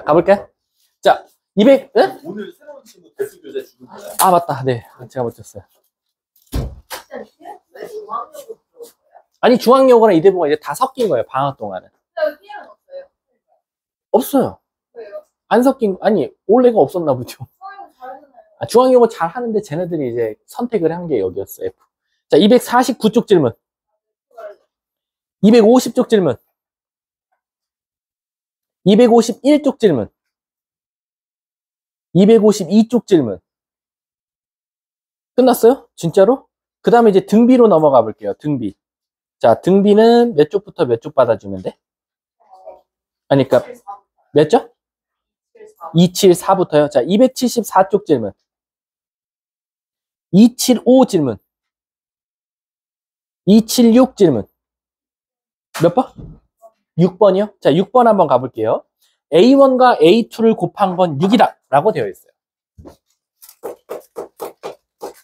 가볼게. 자, 200, 네? 오늘 새로운 친구 대수 교재 주는 거야? 아, 맞다. 네. 제가 못 쳤어요. 아니, 중앙여고랑 이대부가 이제 다 섞인 거예요. 방학 동안은. 없어요. 안 섞인, 아니, 원래가 없었나 보죠. 아, 중앙여고 잘 하는데 쟤네들이 이제 선택을 한 게 여기였어요. F. 자, 249쪽 질문. 250쪽 질문. 251쪽 질문. 252쪽 질문. 끝났어요? 진짜로? 그 다음에 이제 등비로 넘어가 볼게요. 등비. 자, 등비는 몇 쪽부터 몇 쪽 받아주면 돼? 아니, 그러니까 몇 쪽? 274부터요. 자, 274쪽 질문. 275 질문. 276 질문. 몇 번? 6번이요? 자, 6번 한번 가볼게요. A1과 A2를 곱한 건 6이다 라고 되어 있어요.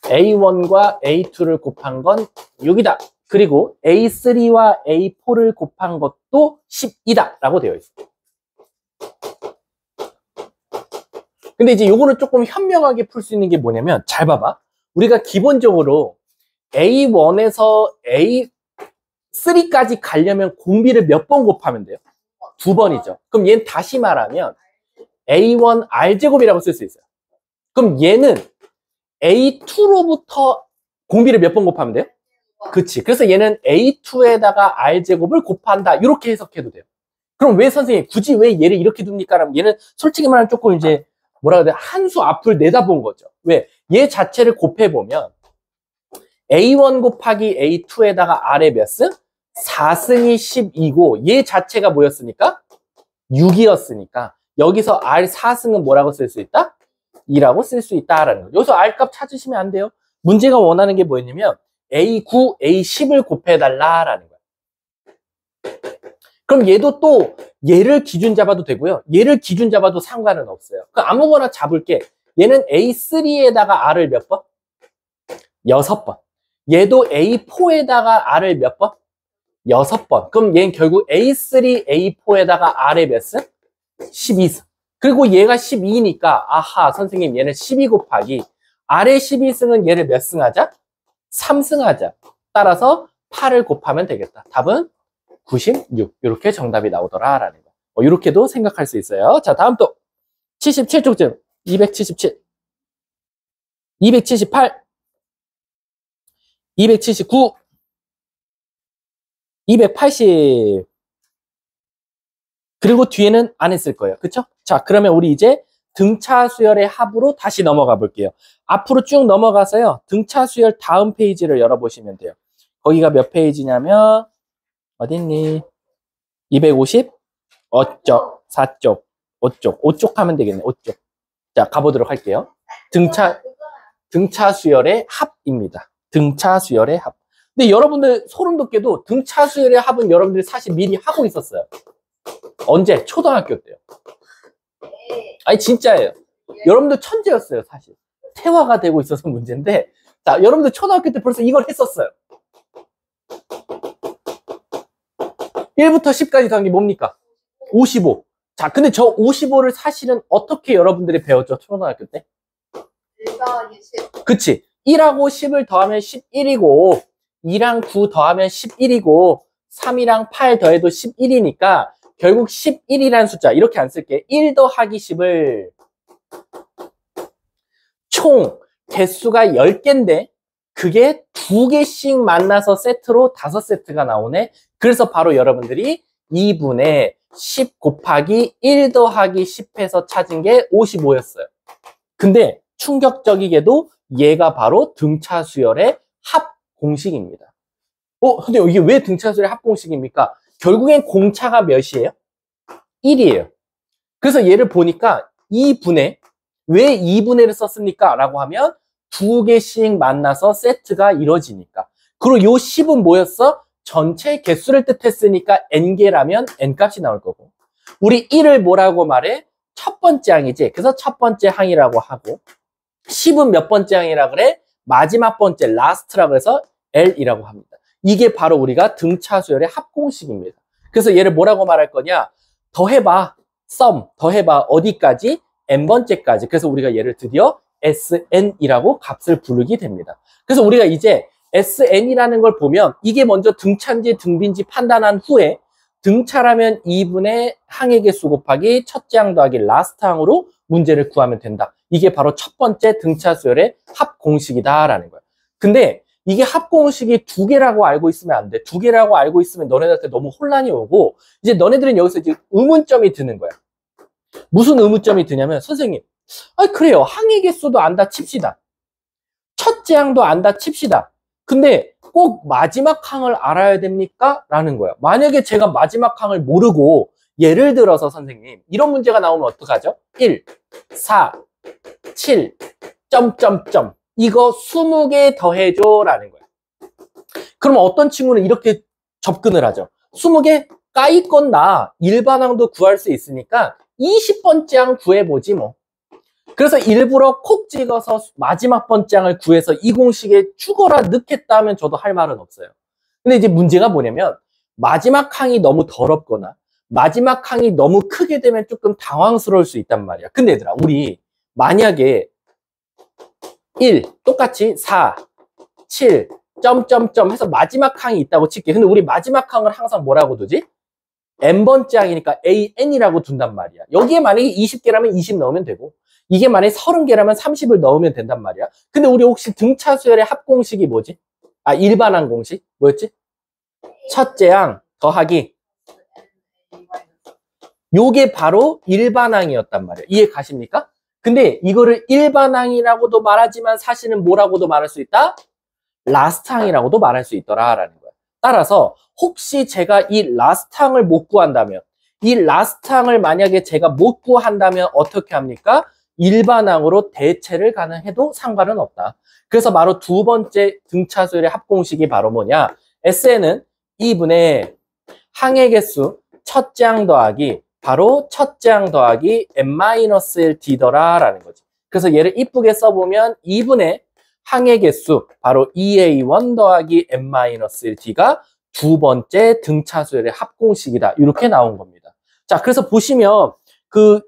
A1과 A2를 곱한 건 6이다. 그리고 A3와 A4를 곱한 것도 10이다 라고 되어 있어요. 근데 이제 요거를 조금 현명하게 풀 수 있는 게 뭐냐면, 잘 봐봐. 우리가 기본적으로 A1에서 A3까지 가려면 공비를 몇 번 곱하면 돼요? 2번이죠. 그럼 얘는 다시 말하면 A1 R제곱이라고 쓸 수 있어요. 그럼 얘는 A2로부터 공비를 몇 번 곱하면 돼요? 그치. 그래서 얘는 A2에다가 R제곱을 곱한다. 이렇게 해석해도 돼요. 그럼 왜 선생님 굳이 왜 얘를 이렇게 둡니까? 라면 얘는 솔직히 말하면 조금 이제 뭐라 그래야 돼? 한 수 앞을 내다본 거죠. 왜? 얘 자체를 곱해보면 A1 곱하기 A2에다가 R의 몇 승? 4승이 10이고 얘 자체가 뭐였으니까? 6이었으니까 여기서 R 4승은 뭐라고 쓸 수 있다? 2라고 쓸 수 있다라는 거죠. 여기서 R 값 찾으시면 안 돼요. 문제가 원하는 게 뭐였냐면 A9, A10을 곱해달라라는 거예요. 그럼 얘도 또 얘를 기준 잡아도 되고요. 얘를 기준 잡아도 상관은 없어요. 그럼 아무거나 잡을게. 얘는 A3에다가 R을 몇 번? 6번. 얘도 A4에다가 R을 몇 번? 6번. 그럼 얘는 결국 A3, A4에다가 R의 몇 승? 12승. 그리고 얘가 12니까 아하 선생님 얘는 12 곱하기 R의 12승은 얘를 몇 승 하자? 3승 하자. 따라서 8을 곱하면 되겠다. 답은 96. 이렇게 정답이 나오더라라는 거. 이렇게도 생각할 수 있어요. 자, 다음 또 77쪽 질문. 277, 278, 279, 280. 그리고 뒤에는 안 했을 거예요. 그쵸? 자, 그러면 우리 이제 등차 수열의 합으로 다시 넘어가 볼게요. 앞으로 쭉 넘어가서요. 등차 수열 다음 페이지를 열어보시면 돼요. 거기가 몇 페이지냐면 어딨니? 250 어쪽 4쪽 5쪽 5쪽 하면 되겠네. 5쪽. 자, 가보도록 할게요. 등차 수열의 합입니다. 등차 수열의 합. 근데 여러분들 소름 돋게도 등차 수열의 합은 여러분들이 사실 미리 하고 있었어요. 언제? 초등학교 때요. 아니 진짜예요. 여러분들 천재였어요. 사실 태화가 되고 있어서 문제인데, 자, 여러분들 초등학교 때 벌써 이걸 했었어요. 1부터 10까지 더한 게 뭡니까? 55. 자, 근데 저 55를 사실은 어떻게 여러분들이 배웠죠? 초등학교 때? 1 더하기 10. 그치. 1하고 10을 더하면 11이고 2랑 9 더하면 11이고 3이랑 8 더해도 11이니까 결국 11이라는 숫자 이렇게 안 쓸게. 1 더하기 10을 총 개수가 10개인데 그게 2개씩 만나서 세트로 5세트가 나오네. 그래서 바로 여러분들이 2분의 10 곱하기 1 더하기 10해서 찾은 게 55였어요. 근데 충격적이게도 얘가 바로 등차 수열의 합 공식입니다. 근데 이게 왜 등차 수열의 합 공식입니까? 결국엔 공차가 몇이에요? 1이에요. 그래서 얘를 보니까 2분의, 왜 2분의를 썼습니까? 라고 하면 2개씩 만나서 세트가 이루어지니까. 그리고 요 10은 뭐였어? 전체 개수를 뜻했으니까 n개라면 n값이 나올 거고. 우리 1을 뭐라고 말해? 첫 번째 항이지. 그래서 첫 번째 항이라고 하고 10은 몇 번째 항이라 그래? 마지막 번째, 라스트라고 해서 L이라고 합니다. 이게 바로 우리가 등차 수열의 합공식입니다. 그래서 얘를 뭐라고 말할 거냐? 더해봐. sum 더해봐 어디까지? n번째까지. 그래서 우리가 얘를 드디어 sn이라고 값을 부르게 됩니다. 그래서 우리가 이제 sn이라는 걸 보면 이게 먼저 등차인지 등비인지 판단한 후에 등차라면 2분의 항의 개수 곱하기 첫째 항 더하기 라스트 항으로 문제를 구하면 된다. 이게 바로 첫 번째 등차 수열의 합 공식이다라는 거야. 근데 이게 합 공식이 두 개라고 알고 있으면 안 돼. 두 개라고 알고 있으면 너네들한테 너무 혼란이 오고 이제 너네들은 여기서 이제 의문점이 드는 거야. 무슨 의문점이 드냐면 선생님, 그래요. 항의 개수도 안다 칩시다. 첫째 항도 안다 칩시다. 근데 꼭 마지막 항을 알아야 됩니까? 라는 거야. 만약에 제가 마지막 항을 모르고 예를 들어서 선생님 이런 문제가 나오면 어떡하죠? 1, 4, 7, 점점점 이거 20개 더해줘 라는 거야. 그럼 어떤 친구는 이렇게 접근을 하죠. 20개 까이건 나 일반항도 구할 수 있으니까 20번째 항 구해보지 뭐. 그래서 일부러 콕 찍어서 마지막 번째 항을 구해서 이 공식에 죽어라 넣겠다 하면 저도 할 말은 없어요. 근데 이제 문제가 뭐냐면 마지막 항이 너무 더럽거나 마지막 항이 너무 크게 되면 조금 당황스러울 수 있단 말이야. 근데 얘들아 우리 만약에 1 똑같이 4 7 점점점 해서 마지막 항이 있다고 칠게. 근데 우리 마지막 항을 항상 뭐라고 두지? n번째 항이니까 an이라고 둔단 말이야. 여기에 만약에 20개라면 20 넣으면 되고 이게 만약에 30개라면 30을 넣으면 된단 말이야. 근데 우리 혹시 등차 수열의 합공식이 뭐지? 일반항 공식 뭐였지? 첫째 항 더하기 요게 바로 일반항이었단 말이야. 이해 가십니까? 근데 이거를 일반항이라고도 말하지만 사실은 뭐라고도 말할 수 있다? 라스트항이라고도 말할 수 있더라라는 거야. 따라서 혹시 제가 이 라스트항을 못 구한다면 이 라스트항을 만약에 제가 못 구한다면 어떻게 합니까? 일반항으로 대체를 가능해도 상관은 없다. 그래서 바로 두 번째 등차수열의 합공식이 바로 뭐냐? SN은 2분의 항의 개수 첫째 항 더하기 바로 첫째 항 더하기 n-1 d더라라는 거지. 그래서 얘를 이쁘게 써보면 2분의 항의 개수 바로 2a1 더하기 n-1 d가 두 번째 등차수열의 합공식이다. 이렇게 나온 겁니다. 자, 그래서 보시면 그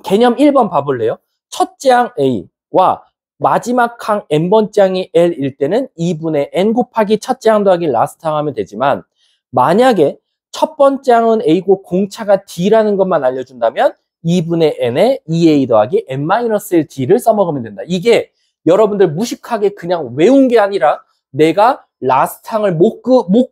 개념 1번 봐볼래요? 첫째 항 a와 마지막 항 n번째 항이 l일 때는 2분의 n 곱하기 첫째 항 더하기 라스트 항 하면 되지만 만약에 첫 번째 항은 a고 공차가 d라는 것만 알려준다면 2분의 n에 2a 더하기 n-1 d를 써먹으면 된다. 이게 여러분들 무식하게 그냥 외운 게 아니라 내가 라스트 항을 못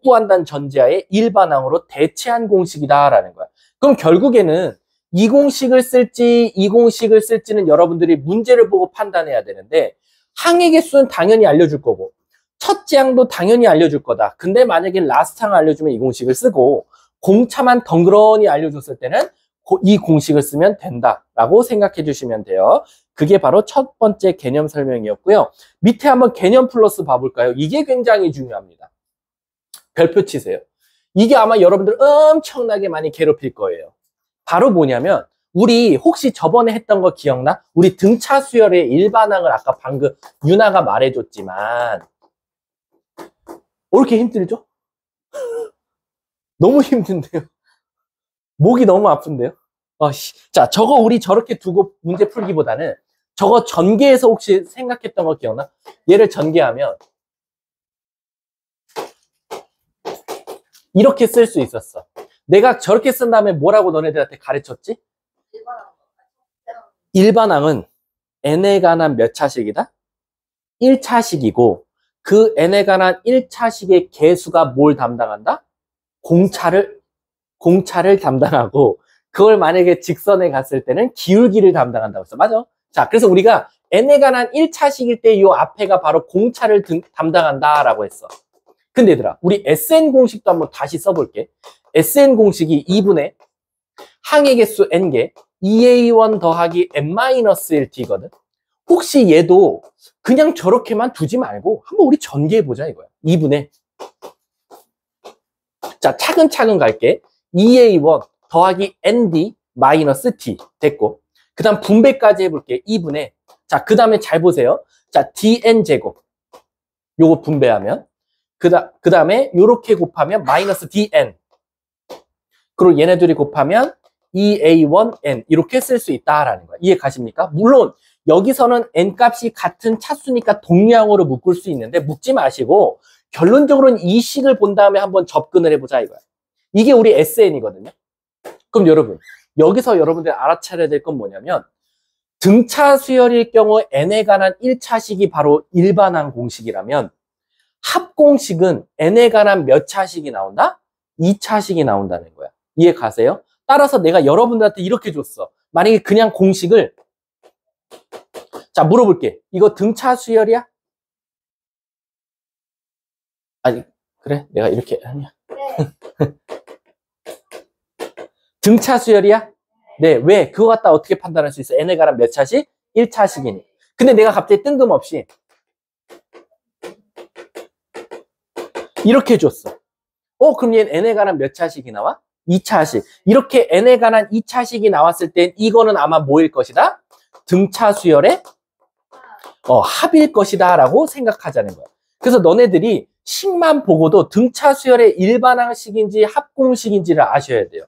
구한다는 전제하에 일반항으로 대체한 공식이다라는 거야. 그럼 결국에는 이 공식을 쓸지 이 공식을 쓸지는 여러분들이 문제를 보고 판단해야 되는데 항의 개수는 당연히 알려줄 거고 첫째 항도 당연히 알려줄 거다. 근데 만약에 라스트 항을 알려주면 이 공식을 쓰고 공차만 덩그러니 알려줬을 때는 이 공식을 쓰면 된다라고 생각해 주시면 돼요. 그게 바로 첫 번째 개념 설명이었고요. 밑에 한번 개념 플러스 봐볼까요? 이게 굉장히 중요합니다. 별표 치세요. 이게 아마 여러분들 엄청나게 많이 괴롭힐 거예요. 바로 뭐냐면 우리 혹시 저번에 했던 거 기억나? 우리 등차 수열의 일반항을 아까 방금 유나가 말해줬지만 왜 이렇게 힘들죠? 너무 힘든데요? 목이 너무 아픈데요? 자, 저거 우리 저렇게 두고 문제 풀기보다는 저거 전개해서 혹시 생각했던 거 기억나? 얘를 전개하면 이렇게 쓸 수 있었어. 내가 저렇게 쓴 다음에 뭐라고 너네들한테 가르쳤지? 일반항은 n에 관한 몇 차식이다? 1차식이고 그 n에 관한 1차식의 개수가 뭘 담당한다? 공차를 담당하고 그걸 만약에 직선에 갔을 때는 기울기를 담당한다고 했어. 맞아? 자, 그래서 우리가 n에 관한 1차식일 때 이 앞에가 바로 공차를 담당한다라고 했어. 근데 얘들아, 우리 SN 공식도 한번 다시 써볼게. SN 공식이 2분의 항의 개수 n개 2a1 더하기 n-1 d거든. 혹시 얘도 그냥 저렇게만 두지 말고 한번 우리 전개해보자 이거야. 2분의 자, 차근차근 갈게. 2a1 더하기 nd 마이너스 t 됐고 그 다음 분배까지 해볼게. 2분의 자, 그 다음에 잘 보세요. 자, dn 제곱 요거 분배하면 그 다음에 요렇게 곱하면 마이너스 dn 그리고 얘네들이 곱하면 2a1n 이렇게 쓸 수 있다라는 거야. 이해 가십니까? 물론 여기서는 n 값이 같은 차수니까 동량으로 묶을 수 있는데 묶지 마시고 결론적으로는 이 식을 본 다음에 한번 접근을 해보자 이거야. 이게 우리 SN이거든요. 그럼 여러분 여기서 여러분들이 알아차려야 될 건 뭐냐면 등차 수열일 경우 n에 관한 1차식이 바로 일반항 공식이라면 합공식은 n에 관한 몇 차식이 나온다? 2차식이 나온다는 거야. 이해 가세요? 따라서 내가 여러분들한테 이렇게 줬어. 만약에 그냥 공식을 자 물어볼게. 이거 등차 수열이야? 아니 그래 내가 이렇게 하냐? 네. 등차 수열이야? 네. 왜? 그거 갖다 어떻게 판단할 수 있어? n에 관한 몇 차식? 1차식이니. 근데 내가 갑자기 뜬금없이 이렇게 줬어. 그럼 얘는 n에 관한 몇 차식이 나와? 2차식. 이렇게 n에 관한 2차식이 나왔을 땐 이거는 아마 뭐일 것이다? 등차 수열의 합일 것이다 라고 생각하자는 거야. 그래서 너네들이 식만 보고도 등차 수열의 일반항식인지 합공식인지를 아셔야 돼요.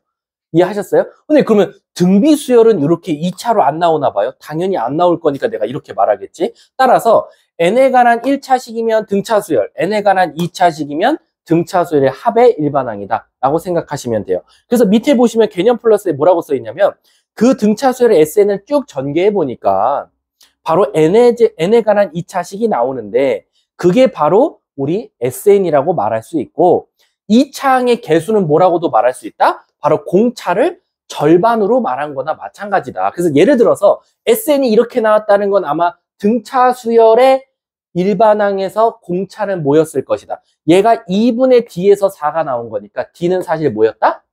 이해하셨어요? 근데 그러면 등비 수열은 이렇게 2차로 안 나오나 봐요. 당연히 안 나올 거니까 내가 이렇게 말하겠지. 따라서 n에 관한 1차식이면 등차 수열, n에 관한 2차식이면 등차 수열의 합의 일반항이다 라고 생각하시면 돼요. 그래서 밑에 보시면 개념 플러스에 뭐라고 써 있냐면 그 등차 수열의 SN을 쭉 전개해 보니까 바로 n에 관한 2차식이 나오는데 그게 바로 우리 SN이라고 말할 수 있고 2차항의 개수는 뭐라고도 말할 수 있다? 바로 공차를 절반으로 말한 거나 마찬가지다. 그래서 예를 들어서 SN이 이렇게 나왔다는 건 아마 등차 수열의 일반항에서 공차는 뭐였을 것이다. 얘가 2분의 D에서 4가 나온 거니까 D는 사실 뭐였다?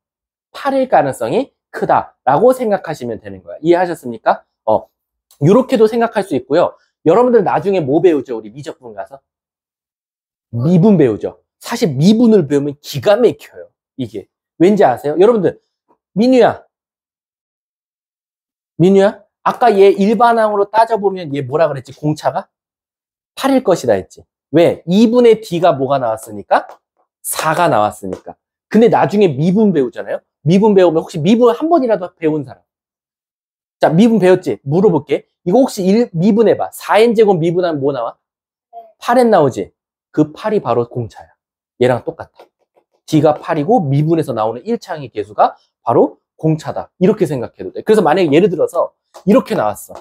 8일 가능성이 크다라고 생각하시면 되는 거야. 이해하셨습니까? 이렇게도 생각할 수 있고요. 여러분들 나중에 뭐 배우죠? 우리 미적분 가서? 미분 배우죠. 사실 미분을 배우면 기가 막혀요. 이게. 왠지 아세요? 여러분들 민우야 아까 얘 일반항으로 따져보면 얘 뭐라 그랬지? 공차가? 8일 것이다 했지. 왜? 2분의 D가 뭐가 나왔으니까? 4가 나왔으니까. 근데 나중에 미분 배우잖아요. 미분 배우면 혹시 미분 한 번이라도 배운 사람? 자, 미분 배웠지? 물어볼게. 이거 혹시 미분해봐. 4n제곱 미분하면 뭐 나와? 8n 나오지? 그 8이 바로 공차야. 얘랑 똑같아. D가 8이고 미분에서 나오는 1차항의 개수가 바로 공차다. 이렇게 생각해도 돼. 그래서 만약에 예를 들어서 이렇게 나왔어.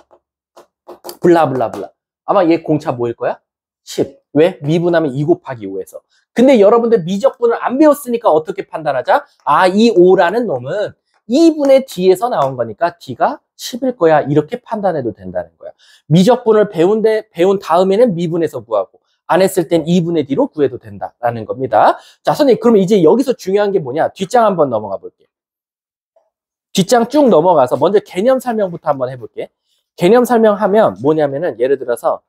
블라블라블라. 아마 얘 공차 뭐일 거야? 10. 왜? 미분하면 2 곱하기 5에서. 근데 여러분들 미적분을 안 배웠으니까 어떻게 판단하자? 이 5라는 놈은 2분의 D에서 나온 거니까 D가 10일 거야. 이렇게 판단해도 된다는 거야. 미적분을 배운 다음에는 미분에서 구하고 안 했을 땐 2분의 D로 구해도 된다라는 겁니다. 자, 선생님, 그럼 이제 여기서 중요한 게 뭐냐? 뒷장 한번 넘어가 볼게. 뒷장 쭉 넘어가서 먼저 개념 설명부터 한번 해볼게. 개념 설명하면 뭐냐면은 예를 들어서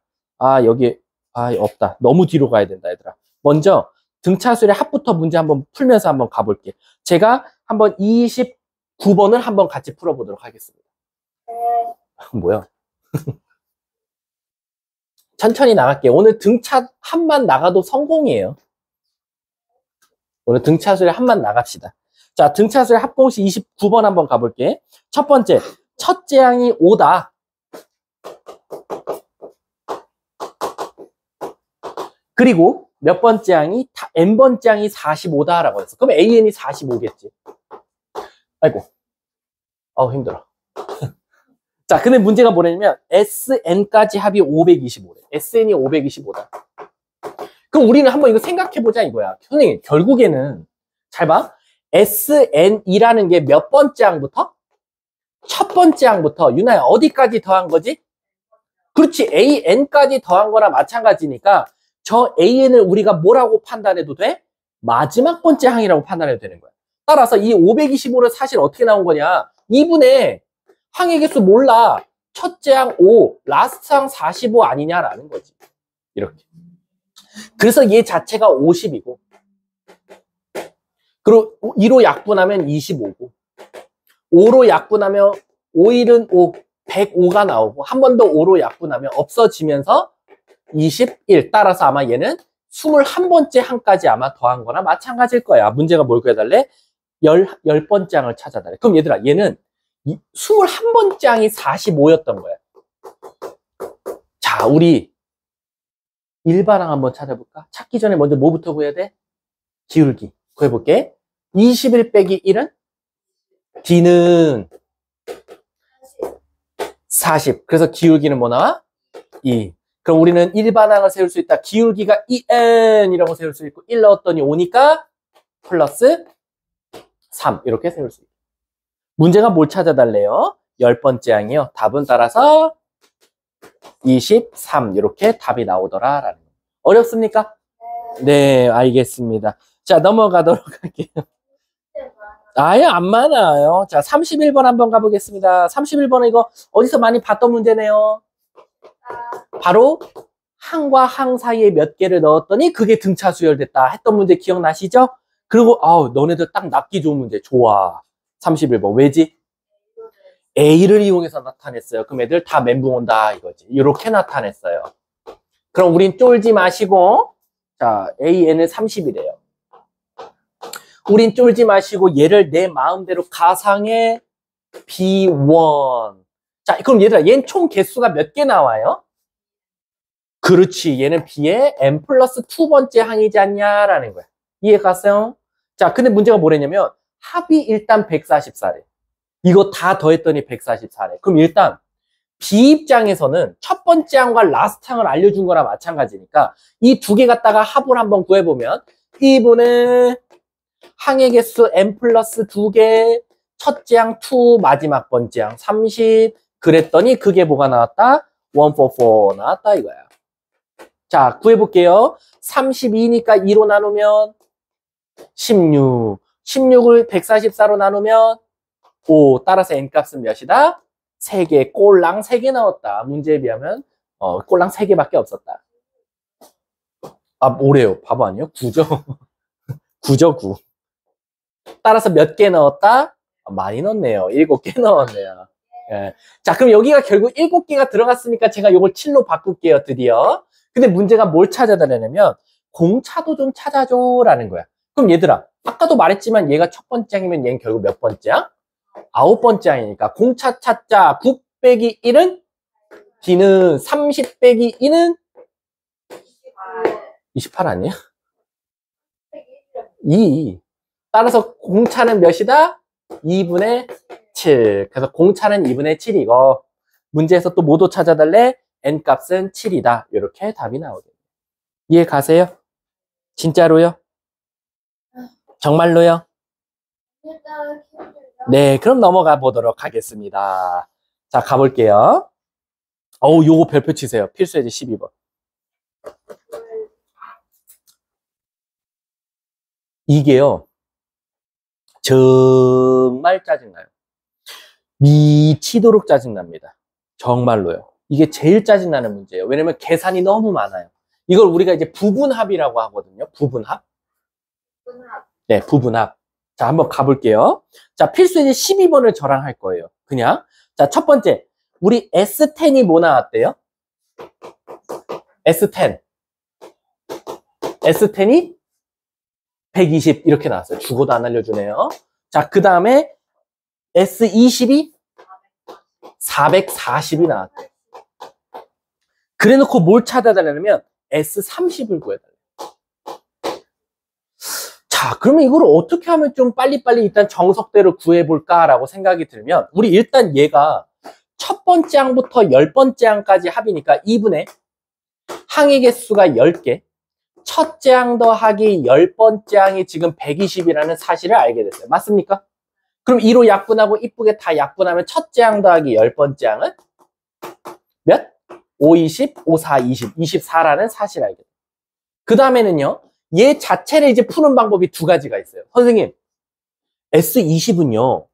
여기 없다. 너무 뒤로 가야 된다, 얘들아. 먼저 등차수열의 합부터 문제 한번 풀면서 한번 가볼게. 제가 한번 29번을 한번 같이 풀어보도록 하겠습니다. 뭐야? 천천히 나갈게요. 오늘 등차 한만 나가도 성공이에요. 오늘 등차수열 한만 나갑시다. 자, 등차수열 합공식 29번 한번 가볼게. 첫 번째, 첫째 항이 5다. 그리고 몇 번째 항이 n번째 항이 45다라고 했어. 그럼 an이 45겠지. 아이고. 힘들어. 자, 근데 문제가 뭐냐면 SN까지 합이 525래. SN이 525다. 그럼 우리는 한번 이거 생각해보자 이거야. 선생님, 결국에는 잘 봐. SN이라는 게 몇 번째 항부터? 첫 번째 항부터. 유나야, 어디까지 더한 거지? 그렇지. AN까지 더한 거나 마찬가지니까 저 AN을 우리가 뭐라고 판단해도 돼? 마지막 번째 항이라고 판단해도 되는 거야. 따라서 이 525는 사실 어떻게 나온 거냐? 2분의 항의 개수 몰라. 첫째 항 5, 라스트 항 45 아니냐라는 거지. 이렇게. 그래서 얘 자체가 50이고 그리고 2로 약분하면 25고 5로 약분하면 5일은 5, 105가 나오고 한 번 더 5로 약분하면 없어지면서 21. 따라서 아마 얘는 21번째 항까지 아마 더한 거나 마찬가지일 거야. 문제가 뭘 구해달래? 10번째 항을 찾아달래. 그럼 얘들아, 얘는 21번째 항이 45였던 거야. 자, 우리 일반항 한번 찾아볼까? 찾기 전에 먼저 뭐부터 구해야 돼? 기울기. 구해볼게. 21 빼기 1은? D는 40. 그래서 기울기는 뭐 나와? 2. 그럼 우리는 일반항을 세울 수 있다. 기울기가 2n이라고 세울 수 있고 1 넣었더니 5니까 플러스 3 이렇게 세울 수 있다. 문제가 뭘 찾아달래요? 10번째 항이요. 답은 따라서 23 이렇게 답이 나오더라라는 거예요. 어렵습니까? 네, 알겠습니다. 자, 넘어가도록 할게요. 아예 안 많아요. 자, 31번 한번 가보겠습니다. 31번은 이거 어디서 많이 봤던 문제네요. 바로 항과 항 사이에 몇 개를 넣었더니 그게 등차 수열됐다 했던 문제 기억나시죠? 그리고 너네들 딱 납기 좋은 문제. 좋아. 31번 왜지? A를 이용해서 나타냈어요. 그럼 애들 다 멘붕 온다 이거지. 이렇게 나타냈어요. 그럼 우린 쫄지 마시고 자, AN은 30이래요. 우린 쫄지 마시고 얘를 내 마음대로 가상의 B1. 자, 그럼 얘들아, 얘는 총 개수가 몇 개 나와요? 그렇지. 얘는 B의 n 플러스 2번째 항이지 않냐라는 거야. 이해 갔어요? 자, 근데 문제가 뭐랬냐면 합이 일단 144래. 이거 다 더했더니 144래. 그럼 일단 B 입장에서는 첫 번째 항과 라스트 항을 알려준 거랑 마찬가지니까 이 두 개 갖다가 합을 한번 구해보면 2분의 항의 개수 n 플러스 2개, 첫째 항 2, 마지막 번째 항 30. 그랬더니 그게 뭐가 나왔다? 144 나왔다 이거야. 자, 구해볼게요. 32니까 2로 나누면 16. 16을 144로 나누면 5. 따라서 n값은 몇이다? 3개. 꼴랑 3개 나왔다. 문제에 비하면 꼴랑 3개밖에 없었다. 아, 뭐래요? 바보 아니에요? 9죠? 9죠, 9. 따라서 몇 개 넣었다? 많이 넣었네요. 7개 넣었네요. 예. 자, 그럼 여기가 결국 7개가 들어갔으니까 제가 이걸 7로 바꿀게요, 드디어. 근데 문제가 뭘 찾아달라냐면 공차도 좀 찾아줘라는 거야. 그럼 얘들아, 아까도 말했지만 얘가 첫 번째 항이면 얘는 결국 몇 번째야? 9번째 항이니까 공차 찾자. 9 빼기 1은? D는 30 빼기 2는? 28 아니야? 2. 따라서 공차는 몇이다? 2분의 7. 그래서 공차는 2분의 7이고 문제에서 또 뭐도 찾아달래? n값은 7이다. 이렇게 답이 나오겠네요. 이해 가세요? 진짜로요? 정말로요? 네, 그럼 넘어가 보도록 하겠습니다. 자, 가볼게요. 요거 별표 치세요. 필수예제 12번. 이게요. 정말 짜증나요. 미치도록 짜증납니다. 정말로요. 이게 제일 짜증나는 문제예요. 왜냐면 계산이 너무 많아요. 이걸 우리가 이제 부분합이라고 하거든요. 부분합. 네, 부분합. 자, 한번 가볼게요. 자, 필수예제 12번을 저랑 할 거예요. 그냥. 자, 첫 번째. 우리 S10이 뭐 나왔대요? S10. S10이 120 이렇게 나왔어요. 죽어도 안 알려주네요. 자, 그 다음에 S20이 440이 나왔대요. 그래놓고 뭘 찾아달라면 S30을 구해달래요. 자, 그러면 이걸 어떻게 하면 좀 빨리빨리 일단 정석대로 구해볼까라고 생각이 들면 우리 일단 얘가 첫 번째 항부터 10번째 항까지 합이니까 2분의 항의 개수가 10개, 첫째 항 더하기 10번째 항이 지금 120이라는 사실을 알게 됐어요. 맞습니까? 그럼 2로 약분하고 이쁘게 다 약분하면 첫째 항 더하기 10번째 항은 몇? 5, 20, 5, 4, 20, 24라는 사실을 알게 돼요. 그 다음에는요, 얘 자체를 이제 푸는 방법이 두 가지가 있어요. 선생님, S20은요,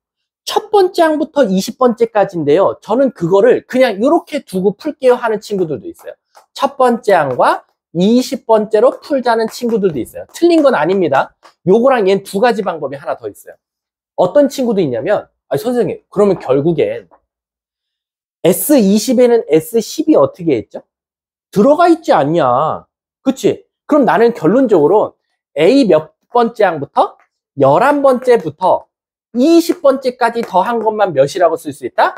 첫 번째 항부터 20번째까지인데요. 저는 그거를 그냥 이렇게 두고 풀게요 하는 친구들도 있어요. 첫 번째 항과 20번째로 풀자는 친구들도 있어요. 틀린 건 아닙니다. 요거랑 얘는 두 가지 방법이 하나 더 있어요. 어떤 친구도 있냐면, 선생님, 그러면 결국엔 S20에는 S10이 어떻게 했죠? 들어가 있지 않냐. 그치? 그럼 나는 결론적으로 A 몇 번째 항부터 11번째부터 20번째까지 더한 것만 몇이라고 쓸 수 있다?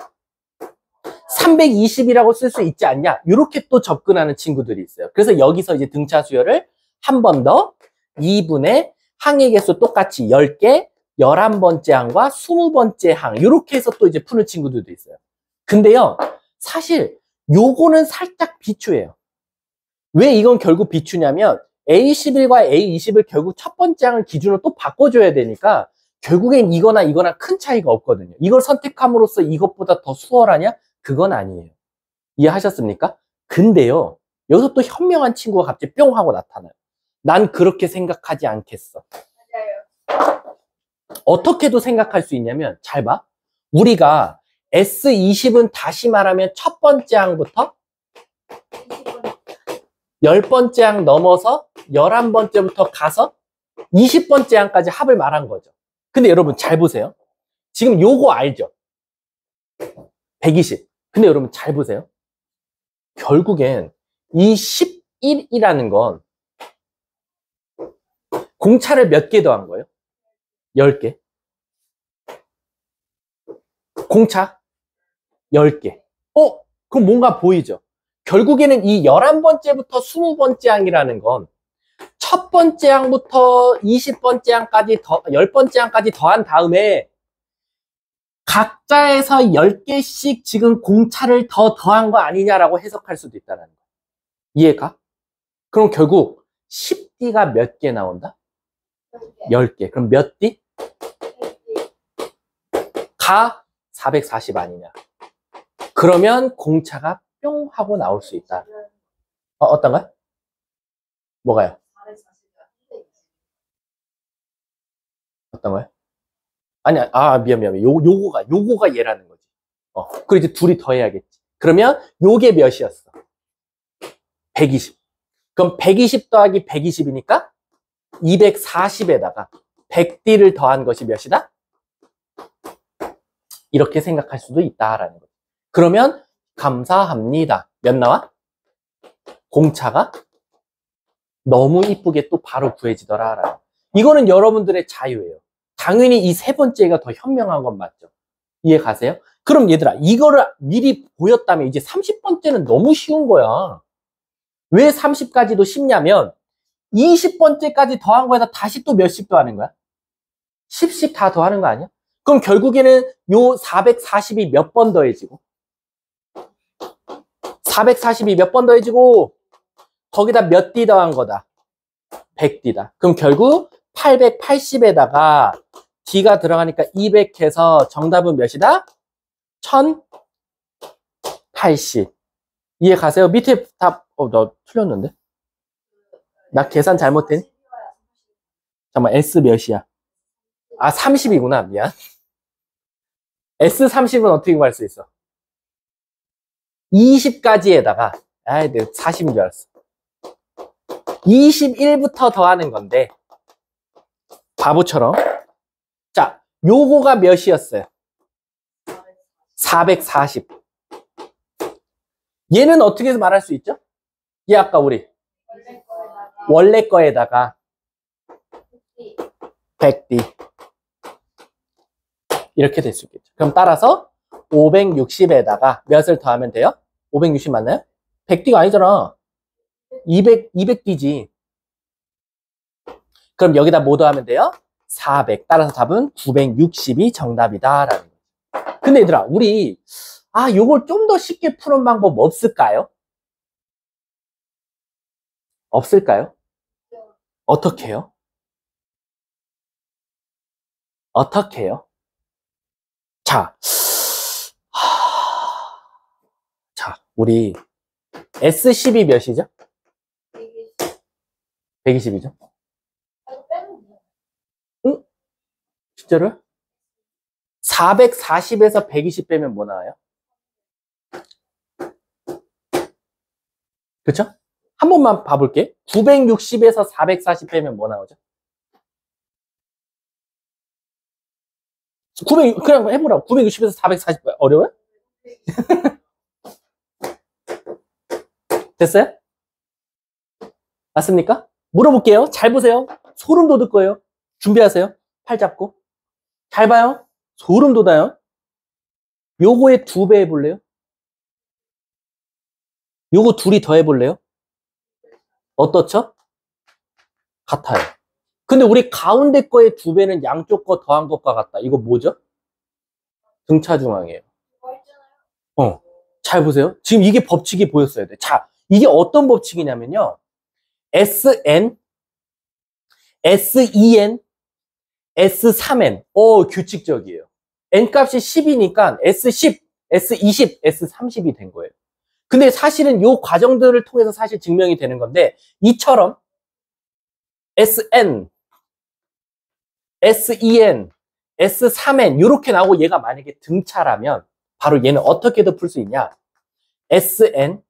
320이라고 쓸 수 있지 않냐? 이렇게 또 접근하는 친구들이 있어요. 그래서 여기서 이제 등차 수열을 한 번 더 2분의 항의 개수 똑같이 10개, 11번째 항과 20번째 항 이렇게 해서 또 이제 푸는 친구들도 있어요. 근데요, 사실 요거는 살짝 비추예요. 왜 이건 결국 비추냐면 A11과 A20을 결국 첫 번째 항을 기준으로 또 바꿔줘야 되니까 결국엔 이거나 이거나 큰 차이가 없거든요. 이걸 선택함으로써 이것보다 더 수월하냐? 그건 아니에요. 이해하셨습니까? 근데요, 여기서 또 현명한 친구가 갑자기 뿅 하고 나타나요. 난 그렇게 생각하지 않겠어. 맞아요. 어떻게도 생각할 수 있냐면 잘 봐. 우리가 S20은 다시 말하면 첫 번째 항부터 20분. 10번째 항 넘어서 11번째부터 가서 20번째 항까지 합을 말한 거죠. 근데 여러분 잘 보세요. 지금 요거 알죠? 120. 근데 여러분 잘 보세요. 결국엔 이 11이라는 건 공차를 몇 개 더한 거예요? 10개. 공차 10개. 그럼 뭔가 보이죠? 결국에는 이 11번째부터 20번째 항이라는 건 첫 번째 항부터 20번째 항까지 10번째 항까지 더한 다음에 각자에서 10개씩 지금 공차를 더한 거 아니냐라고 해석할 수도 있다는 거예요. 이해가? 그럼 결국 10D가 몇 개 나온다? 10개. 그럼 몇 D? 가 440 아니냐. 그러면 공차가 뿅 하고 나올 수 있다. 어떤 거요? 뭐가요? 어떤 거요? 아니, 미안. 요거가 얘라는 거지. 그리고 이제 둘이 더해야겠지. 그러면 요게 몇이었어? 120. 그럼 120 더하기 120이니까 240에다가 100D를 더한 것이 몇이다? 이렇게 생각할 수도 있다라는 거죠. 그러면 감사합니다. 몇 나와? 공차가 너무 이쁘게 또 바로 구해지더라. 이거는 여러분들의 자유예요. 당연히 이 세 번째가 더 현명한 건 맞죠. 이해 가세요? 그럼 얘들아, 이거를 미리 보였다면 이제 30번째는 너무 쉬운 거야. 왜 30까지도 쉽냐면 20번째까지 더한 거에다 다시 또 몇씩 더하는 거야? 10씩 다 더하는 거 아니야? 그럼 결국에는 요 440이 몇 번 더해지고 440이 몇 번 더해지고 거기다 몇 D 더한 거다? 100D다. 그럼 결국 880에다가 D가 들어가니까 200 해서 정답은 몇이다? 1080. 이해 가세요? 밑에 답, 나 틀렸는데? 나 계산 잘못된? 잠깐만, S 몇이야? 30이구나. 미안. S30은 어떻게 구할 수 있어? 20까지에다가, 내가 40인 줄 알았어. 21부터 더하는 건데, 바보처럼. 자, 요거가 몇이었어요? 440. 얘는 어떻게 해서 말할 수 있죠? 얘 아까 우리 원래 거에다가 100D 이렇게 될 수 있겠죠. 그럼 따라서 560에다가 몇을 더하면 돼요? 560 맞나요? 100D가 아니잖아. 200D지. 그럼 여기다 뭐 더하면 돼요? 400. 따라서 답은 960이 정답이다라는 거죠. 근데 얘들아, 우리 요걸 좀 더 쉽게 푸는 방법 없을까요? 없을까요? 어떻게 해요? 어떻게 해요? 자, 우리 S10이 몇이죠? 120이죠? 응? 진짜로요? 440에서 120 빼면 뭐 나와요? 그쵸? 한 번만 봐볼게. 960에서 440 빼면 뭐 나오죠? 900, 그냥 해보라고. 960에서 440 어려워요? 됐어요? 맞습니까? 물어볼게요. 잘 보세요. 소름 돋을 거예요. 준비하세요. 팔 잡고. 잘 봐요. 소름 돋아요. 요거의 2배 해볼래요? 요거 둘이 더 해볼래요? 어떻죠? 같아요. 근데 우리 가운데 거의 2배는 양쪽 거 더한 것과 같다. 이거 뭐죠? 등차 중앙이에요. 잘 보세요. 지금 이게 법칙이 보였어야 돼. 자, 이게 어떤 법칙이냐면요. SN, SEN, S3N. 규칙적이에요. N 값이 10이니까 S10, S20, S30이 된 거예요. 근데 사실은 이 과정들을 통해서 사실 증명이 되는 건데, 이처럼 SN, SEN, S3N 이렇게 나오고 얘가 만약에 등차라면 바로 얘는 어떻게도 풀 수 있냐? SN,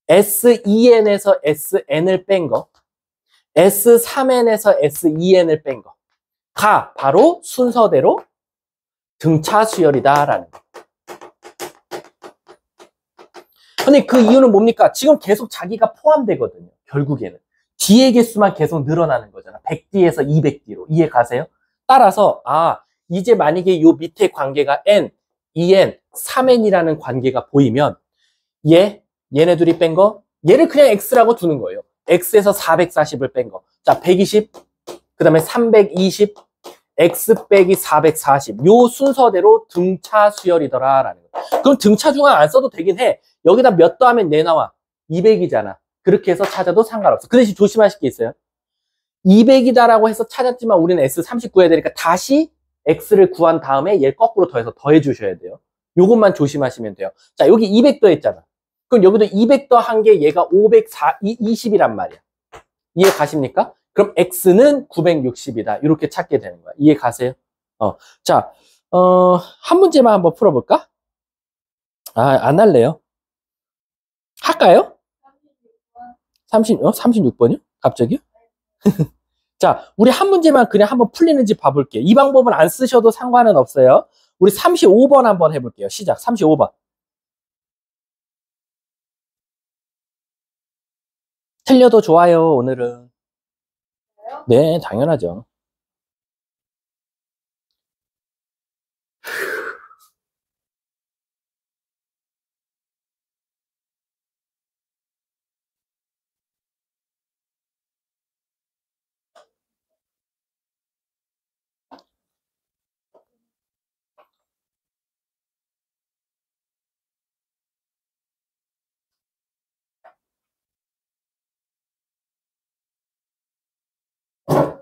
SEN에서 SN을 뺀 거, S3N에서 SEN을 뺀 거가 바로 순서대로 등차 수열이다라는 거. 근데 그 이유는 뭡니까? 지금 계속 자기가 포함되거든요. 결국에는. D의 개수만 계속 늘어나는 거잖아. 100D에서 200D로. 이해 가세요? 따라서 이제 만약에 요 밑에 관계가 N, EN, 3N이라는 관계가 보이면 얘네 둘이 뺀 거, 얘를 그냥 X라고 두는 거예요. X에서 440을 뺀 거. 자, 120, 그 다음에 320, X 빼기 440. 요 순서대로 등차 수열이더라라는 거. 그럼 등차 중앙 안 써도 되긴 해. 여기다 몇 더하면 내 나와? 200이잖아. 그렇게 해서 찾아도 상관없어. 그 대신 조심하실 게 있어요. 200이다라고 해서 찾았지만 우리는 S30 구해야 되니까 다시 X를 구한 다음에 얘 거꾸로 더해서 더해 주셔야 돼요. 요것만 조심하시면 돼요. 자, 여기 200 더했잖아. 그럼 여기도 200 더한 게 얘가 520이란 말이야. 이해 가십니까? 그럼 X는 960이다. 이렇게 찾게 되는 거야. 이해 가세요? 자, 한 문제만 한번 풀어볼까? 안 할래요. 할까요? 36번이요? 갑자기요? 자, 우리 한 문제만 그냥 한번 풀리는지 봐볼게요. 이 방법은 안 쓰셔도 상관은 없어요. 우리 35번 한번 해볼게요. 시작. 35번. 틀려도 좋아요, 오늘은. 네, 당연하죠.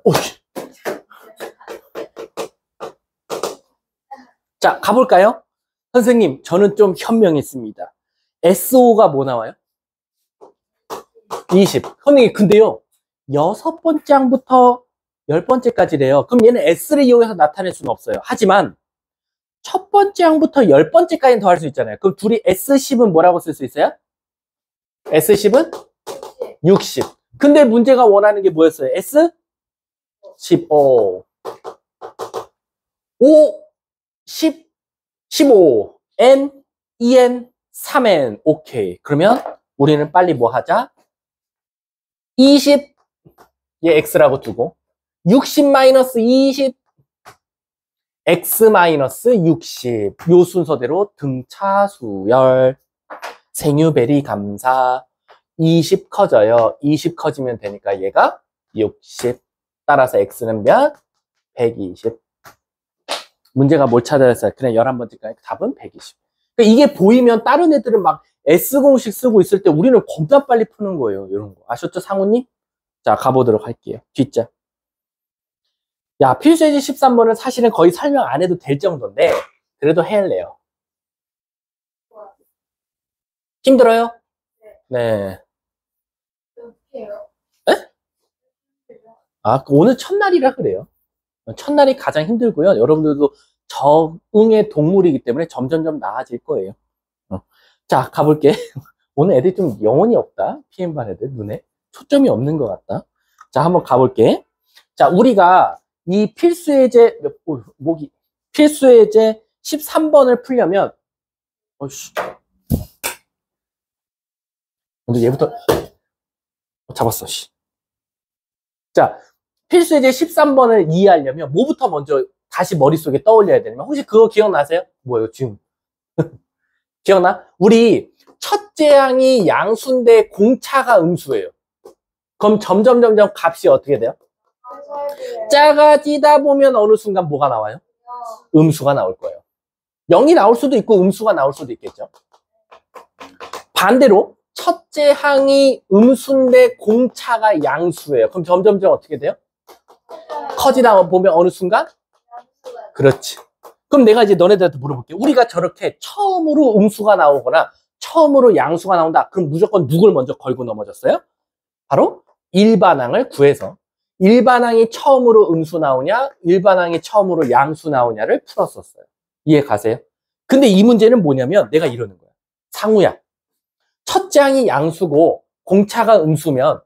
오씨. 자, 가볼까요? 선생님, 저는 좀 현명했습니다. SO가 뭐 나와요? 20. 선생님, 근데요, 6번째 항부터 10번째까지래요. 그럼 얘는 S를 이용해서 나타낼 수는 없어요. 하지만, 첫 번째 항부터 10번째까지는 더 할 수 있잖아요. 그럼 둘이 S10은 뭐라고 쓸 수 있어요? S10은 60. 근데 문제가 원하는 게 뭐였어요? S15. 5, 10, 15. N, EN, 3N. 오케이. 그러면 우리는 빨리 뭐 하자? 20, 얘 X라고 두고 60-20, X-60. 요 순서대로 등차 수열, 생유배리 감사. 20 커져요. 20 커지면 되니까 얘가 60. 따라서 X는 몇? 120. 문제가 뭘 찾아야 했어요? 그냥 11번째까지 답은 120. 그러니까 이게 보이면 다른 애들은 막 S공식 쓰고 있을 때 우리는 겁나 빨리 푸는 거예요. 이런 거. 아셨죠, 상우님? 자, 가보도록 할게요. 뒷자. 야, 필수예제 13번은 사실은 거의 설명 안 해도 될 정도인데, 그래도 해야해요. 힘들어요? 네. 네? 오늘 첫날이라 그래요. 첫날이 가장 힘들고요. 여러분들도 적응의 동물이기 때문에 점점점 나아질 거예요. 자, 가볼게. 오늘 애들 좀 영혼이 없다. PM반 애들 눈에 초점이 없는 것 같다. 자, 한번 가볼게. 자, 우리가 이 필수예제 필수예제 13번을 풀려면 먼저 얘부터 잡았어. 자, 필수예제 13번을 이해하려면 뭐부터 먼저 다시 머릿속에 떠올려야 되냐면 혹시 그거 기억나세요? 뭐예요 지금? 기억나? 우리 첫째 항이 양수인데 공차가 음수예요. 그럼 점점 값이 어떻게 돼요? 작아지다 보면 어느 순간 뭐가 나와요? 음수가 나올 거예요. 0이 나올 수도 있고 음수가 나올 수도 있겠죠. 반대로 첫째 항이 음수인데 공차가 양수예요. 그럼 점점 어떻게 돼요? 커지다 보면 어느 순간? 그렇지. 그럼 내가 이제 너네들한테 물어볼게. 우리가 저렇게 처음으로 음수가 나오거나 처음으로 양수가 나온다. 그럼 무조건 누굴 먼저 걸고 넘어졌어요? 바로 일반항을 구해서 일반항이 처음으로 음수 나오냐, 일반항이 처음으로 양수 나오냐를 풀었었어요. 이해 가세요? 근데 이 문제는 뭐냐면 내가 이러는 거야. 상우야. 첫째 항이 양수고 공차가 음수면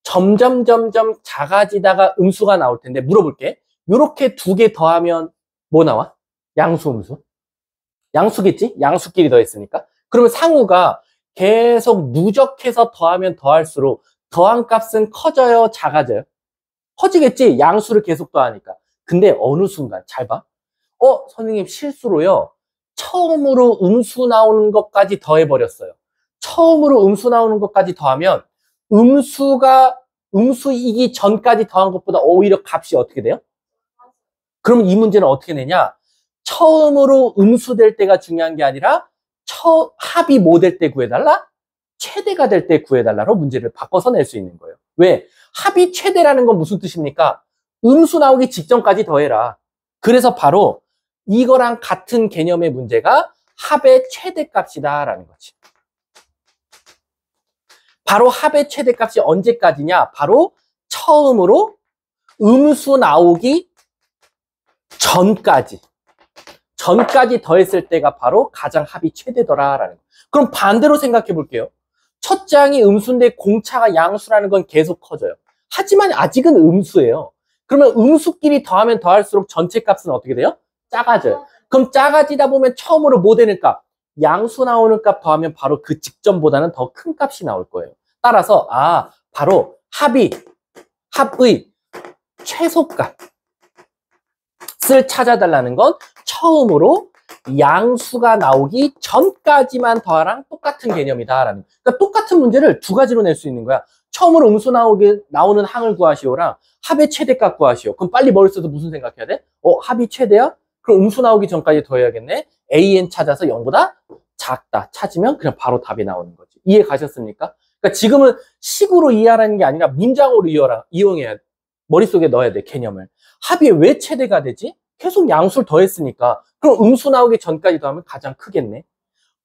점점 작아지다가 음수가 나올 텐데 물어볼게. 요렇게 두 개 더하면 뭐 나와? 양수, 음수? 양수겠지? 양수끼리 더했으니까. 그러면 상우가 계속 누적해서 더하면 더할수록 더한 값은 커져요? 작아져요? 커지겠지? 양수를 계속 더하니까. 근데 어느 순간 잘 봐. 선생님 실수로요. 처음으로 음수 나오는 것까지 더해버렸어요. 처음으로 음수 나오는 것까지 더하면 음수이기 전까지 더한 것보다 오히려 값이 어떻게 돼요? 그럼 이 문제는 어떻게 내냐? 처음으로 음수 될 때가 중요한 게 아니라 합이 뭐 될 때 구해달라? 최대가 될 때 구해달라로 문제를 바꿔서 낼 수 있는 거예요. 왜? 합이 최대라는 건 무슨 뜻입니까? 음수 나오기 직전까지 더해라. 그래서 바로 이거랑 같은 개념의 문제가 합의 최대값이다 라는 거지. 바로 합의 최대값이 언제까지냐? 바로 처음으로 음수 나오기 전까지 더했을 때가 바로 가장 합이 최대더라라는 거. 그럼 반대로 생각해 볼게요. 첫째 항이 음수인데 공차가 양수라는 건 계속 커져요. 하지만 아직은 음수예요. 그러면 음수끼리 더하면 더할수록 전체 값은 어떻게 돼요? 작아져요. 그럼 작아지다 보면 처음으로 뭐 되는 값? 양수 나오는 값 더하면 바로 그 직전보다는 더 큰 값이 나올 거예요. 따라서 바로 합의 최소값을 찾아달라는 건 처음으로 양수가 나오기 전까지만 더하랑 똑같은 개념이다라는. 그러니까 똑같은 문제를 두 가지로 낼 수 있는 거야. 처음으로 음수 나오는 항을 구하시오랑 합의 최대값 구하시오. 그럼 빨리 머릿속에서 무슨 생각해야 돼? 합이 최대야? 그럼 음수 나오기 전까지 더해야겠네. AN 찾아서 0보다 작다 찾으면 그냥 바로 답이 나오는 거지. 이해 가셨습니까? 그러니까 지금은 식으로 이해하라는 게 아니라 문장으로 이용해야 돼. 머릿속에 넣어야 돼, 개념을. 합이 왜 최대가 되지? 계속 양수를 더했으니까. 그럼 음수 나오기 전까지 더하면 가장 크겠네.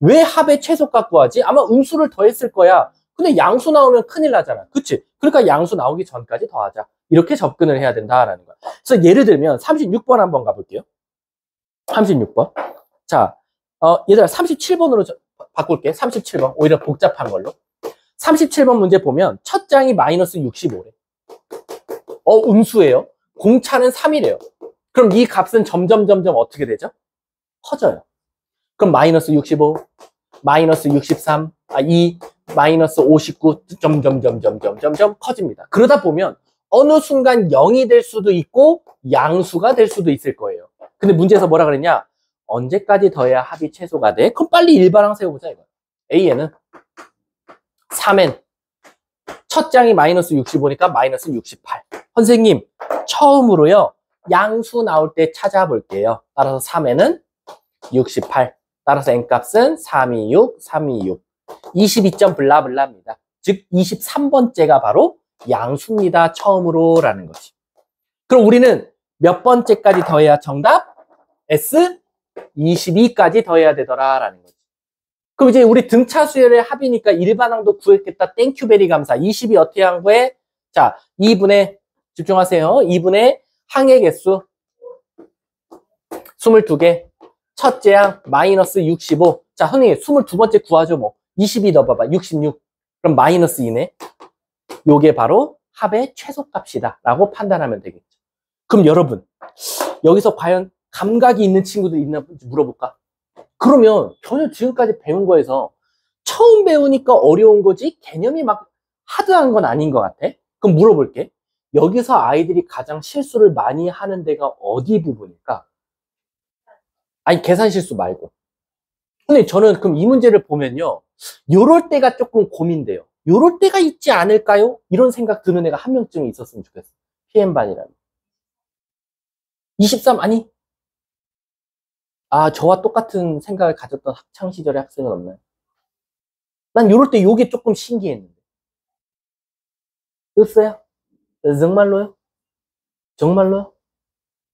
왜 합의 최소값 구하지? 아마 음수를 더했을 거야. 근데 양수 나오면 큰일 나잖아. 그치? 그러니까 양수 나오기 전까지 더하자. 이렇게 접근을 해야 된다라는 거야. 그래서 예를 들면 36번 한번 가볼게요. 36번. 자, 얘들아 37번으로 바꿀게. 37번. 오히려 복잡한 걸로. 37번 문제 보면 첫 장이 마이너스 65래. 음수예요. 공차는 3이래요. 그럼 이 값은 점점 어떻게 되죠? 커져요. 그럼 마이너스 65, 마이너스 63, 2, 마이너스 59, 점점 커집니다. 그러다 보면 어느 순간 0이 될 수도 있고 양수가 될 수도 있을 거예요. 근데 문제에서 뭐라 그랬냐? 언제까지 더해야 합이 최소가 돼? 그럼 빨리 일반항 세워보자 이거. A에는 3n 첫 장이 마이너스 65니까 마이너스 68. 선생님 처음으로요 양수 나올 때 찾아볼게요. 따라서 3n은 68. 따라서 n값은 326, 326. 22점 블라블라입니다. 즉 23번째가 바로 양수입니다. 처음으로 라는 거지. 그럼 우리는 몇 번째까지 더해야 정답? S 22까지 더해야 되더라 라는 거지. 그럼 이제 우리 등차 수열의 합이니까 일반항도 구했겠다. 땡큐베리 감사. 20이 어떻게 한 거에? 자, 2분의 집중하세요. 2분의 항의 개수 22개. 첫째 항 마이너스 65. 자, 선생님 22번째 구하죠 뭐. 22 넣어봐봐. 66. 그럼 마이너스 2네. 요게 바로 합의 최소값이다 라고 판단하면 되겠죠. 그럼 여러분 여기서 과연 감각이 있는 친구들 있나 물어볼까? 그러면 전혀 지금까지 배운 거에서 처음 배우니까 어려운 거지 개념이 막 하드한 건 아닌 것 같아. 그럼 물어볼게. 여기서 아이들이 가장 실수를 많이 하는 데가 어디 부분일까? 아니, 계산 실수 말고. 근데 저는 그럼 이 문제를 보면요. 요럴 때가 조금 고민돼요. 요럴 때가 있지 않을까요? 이런 생각 드는 애가 한 명쯤 있었으면 좋겠어. PM반이라면. 23, 아니? 아, 저와 똑같은 생각을 가졌던 학창시절의 학생은 없나요? 난 요럴 때 요게 조금 신기했는데. 없어요? 정말로요? 정말로요?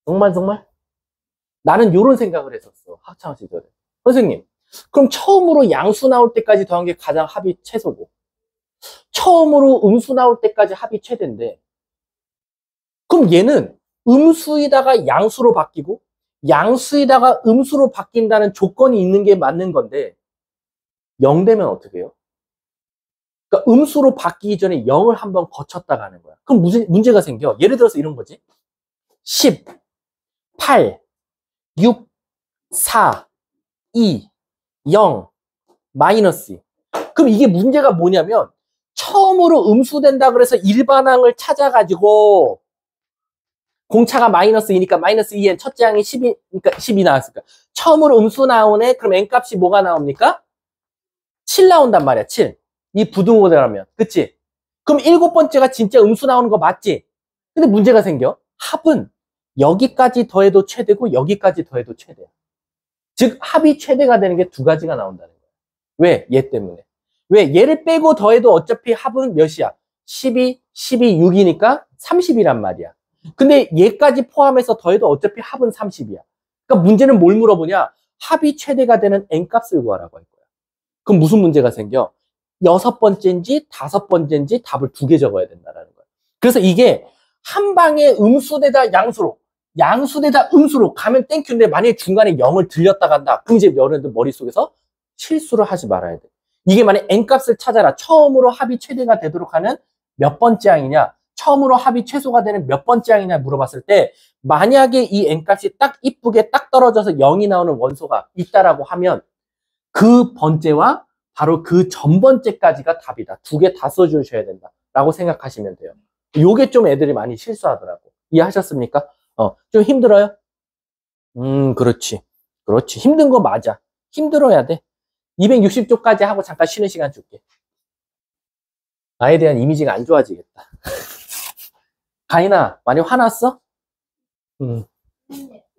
정말? 나는 요런 생각을 했었어. 학창시절에. 선생님, 그럼 처음으로 양수 나올 때까지 더한 게 가장 합이 최소고, 처음으로 음수 나올 때까지 합이 최대인데, 그럼 얘는 음수에다가 양수로 바뀌고, 양수에다가 음수로 바뀐다는 조건이 있는 게 맞는 건데, 0 되면 어떻게 해요? 그러니까 음수로 바뀌기 전에 0을 한번 거쳤다가 하는 거야. 그럼 문제가 생겨. 예를 들어서 이런 거지. 10, 8, 6, 4, 2, 0, 마이너스 2. 그럼 이게 문제가 뭐냐면, 처음으로 음수된다 그래서 일반항을 찾아가지고, 공차가 마이너스 2니까 마이너스 2엔 첫째 항이 10이, 그러니까 10이 나왔을까. 처음으로 음수 나오네? 그럼 n값이 뭐가 나옵니까? 7 나온단 말이야, 7. 이 부등호대라면. 그치? 그럼 7번째가 진짜 음수 나오는 거 맞지? 근데 문제가 생겨. 합은 여기까지 더해도 최대고 여기까지 더해도 최대야. 즉, 합이 최대가 되는 게 두 가지가 나온다는 거야. 왜? 얘 때문에. 왜? 얘를 빼고 더해도 어차피 합은 몇이야? 12, 6이니까 30이란 말이야. 근데 얘까지 포함해서 더해도 어차피 합은 30이야. 그러니까 문제는 뭘 물어보냐? 합이 최대가 되는 n값을 구하라고 할 거야. 그럼 무슨 문제가 생겨? 6번째인지 5번째인지 답을 2개 적어야 된다는 거야. 그래서 이게 한 방에 음수대다 양수로, 양수대다 음수로 가면 땡큐인데, 만약에 중간에 0을 들렸다 간다. 그럼 이제 여러분들 머릿속에서 실수를 하지 말아야 돼. 이게 만약에 n값을 찾아라. 처음으로 합이 최대가 되도록 하는 몇 번째 항이냐? 처음으로 합이 최소가 되는 몇 번째 항이냐 물어봤을 때, 만약에 이 n값이 딱 이쁘게 딱 떨어져서 0이 나오는 원소가 있다라고 하면 그 번째와 바로 그 전 번째까지가 답이다. 2개 다 써주셔야 된다. 라고 생각하시면 돼요. 요게 좀 애들이 많이 실수하더라고. 이해하셨습니까? 좀 힘들어요? 그렇지. 그렇지. 힘든 거 맞아. 힘들어야 돼. 260쪽까지 하고 잠깐 쉬는 시간 줄게. 나에 대한 이미지가 안 좋아지겠다. 가인아, 많이 화났어?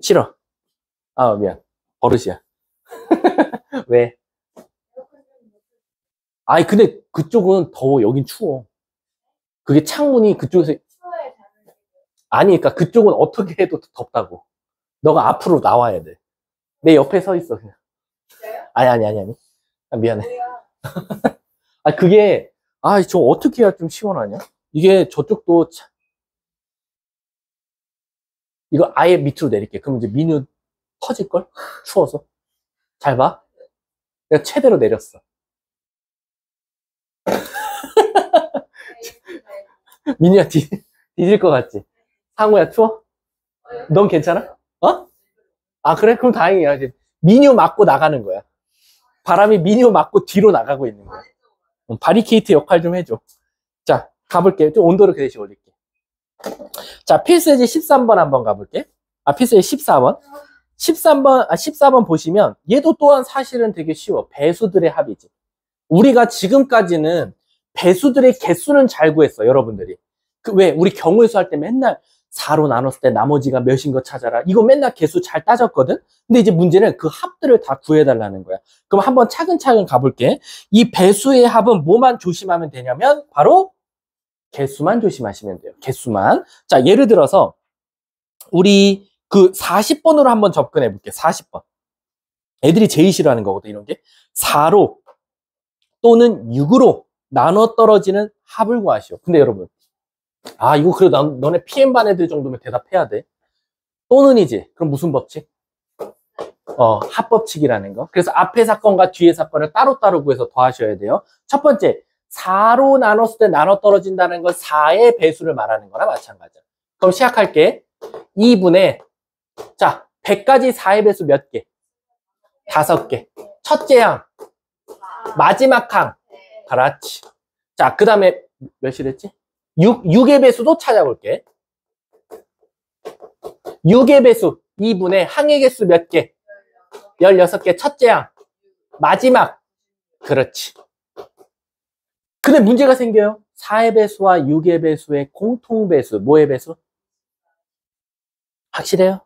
싫어. 아, 미안. 버릇이야. 왜? 아니, 근데 그쪽은 더워. 여긴 추워. 그게 창문이 그쪽에서. 아니, 그러니까 그쪽은 어떻게 해도 덥다고. 너가 앞으로 나와야 돼. 내 옆에 서 있어, 그냥. 아니. 아, 미안해. 아, 그게, 저 어떻게 해야 좀 시원하냐? 이게 저쪽도 이거 아예 밑으로 내릴게. 그럼 이제 민우 터질걸? 추워서. 잘 봐. 내가 최대로 내렸어. 민우야, 뒤질 것 같지? 상우야, 추워? 넌 괜찮아? 아, 그래? 그럼 다행이야. 이제 민우 맞고 나가는 거야. 바람이 민우 맞고 뒤로 나가고 있는 거야. 바리케이트 역할 좀 해줘. 자, 가볼게. 좀 온도를 그 대신 올릴게. 자, 필수예제 13번 한번 가볼게. 필수예제 14번. 14번 보시면 얘도 또한 사실은 되게 쉬워. 배수들의 합이지. 우리가 지금까지는 배수들의 개수는 잘 구했어, 여러분들이. 왜? 우리 경우에서 할 때 맨날 4로 나눴을 때 나머지가 몇인 거 찾아라. 이거 맨날 개수 잘 따졌거든? 근데 이제 문제는 그 합들을 다 구해달라는 거야. 그럼 한번 차근차근 가볼게. 이 배수의 합은 뭐만 조심하면 되냐면 바로 개수만 조심하시면 돼요. 개수만. 자, 예를 들어서 우리 그 40번으로 한번 접근해 볼게. 40번. 애들이 제일 싫어하는 거거든, 이런 게. 4로 또는 6으로 나눠 떨어지는 합을 구하시오. 근데 여러분, 이거 그래도 너네 PM반 애들 정도면 대답해야 돼. 또는이지. 그럼 무슨 법칙? 합법칙이라는 거. 그래서 앞에 사건과 뒤에 사건을 따로따로 구해서 더하셔야 돼요. 첫 번째, 4로 나눴을 때 나눠 떨어진다는 건 4의 배수를 말하는 거나 마찬가지야. 그럼 시작할게. 2분의, 자, 100까지 4의 배수 몇 개? 5개. 첫째 항, 마지막 항. 그렇지. 자, 그 다음에 몇이 됐지? 6의 배수도 찾아볼게. 6의 배수, 2분의 항의 개수 몇 개? 16개 첫째 항. 마지막. 그렇지. 근데 문제가 생겨요. 4의 배수와 6의 배수의 공통배수. 뭐의 배수? 확실해요?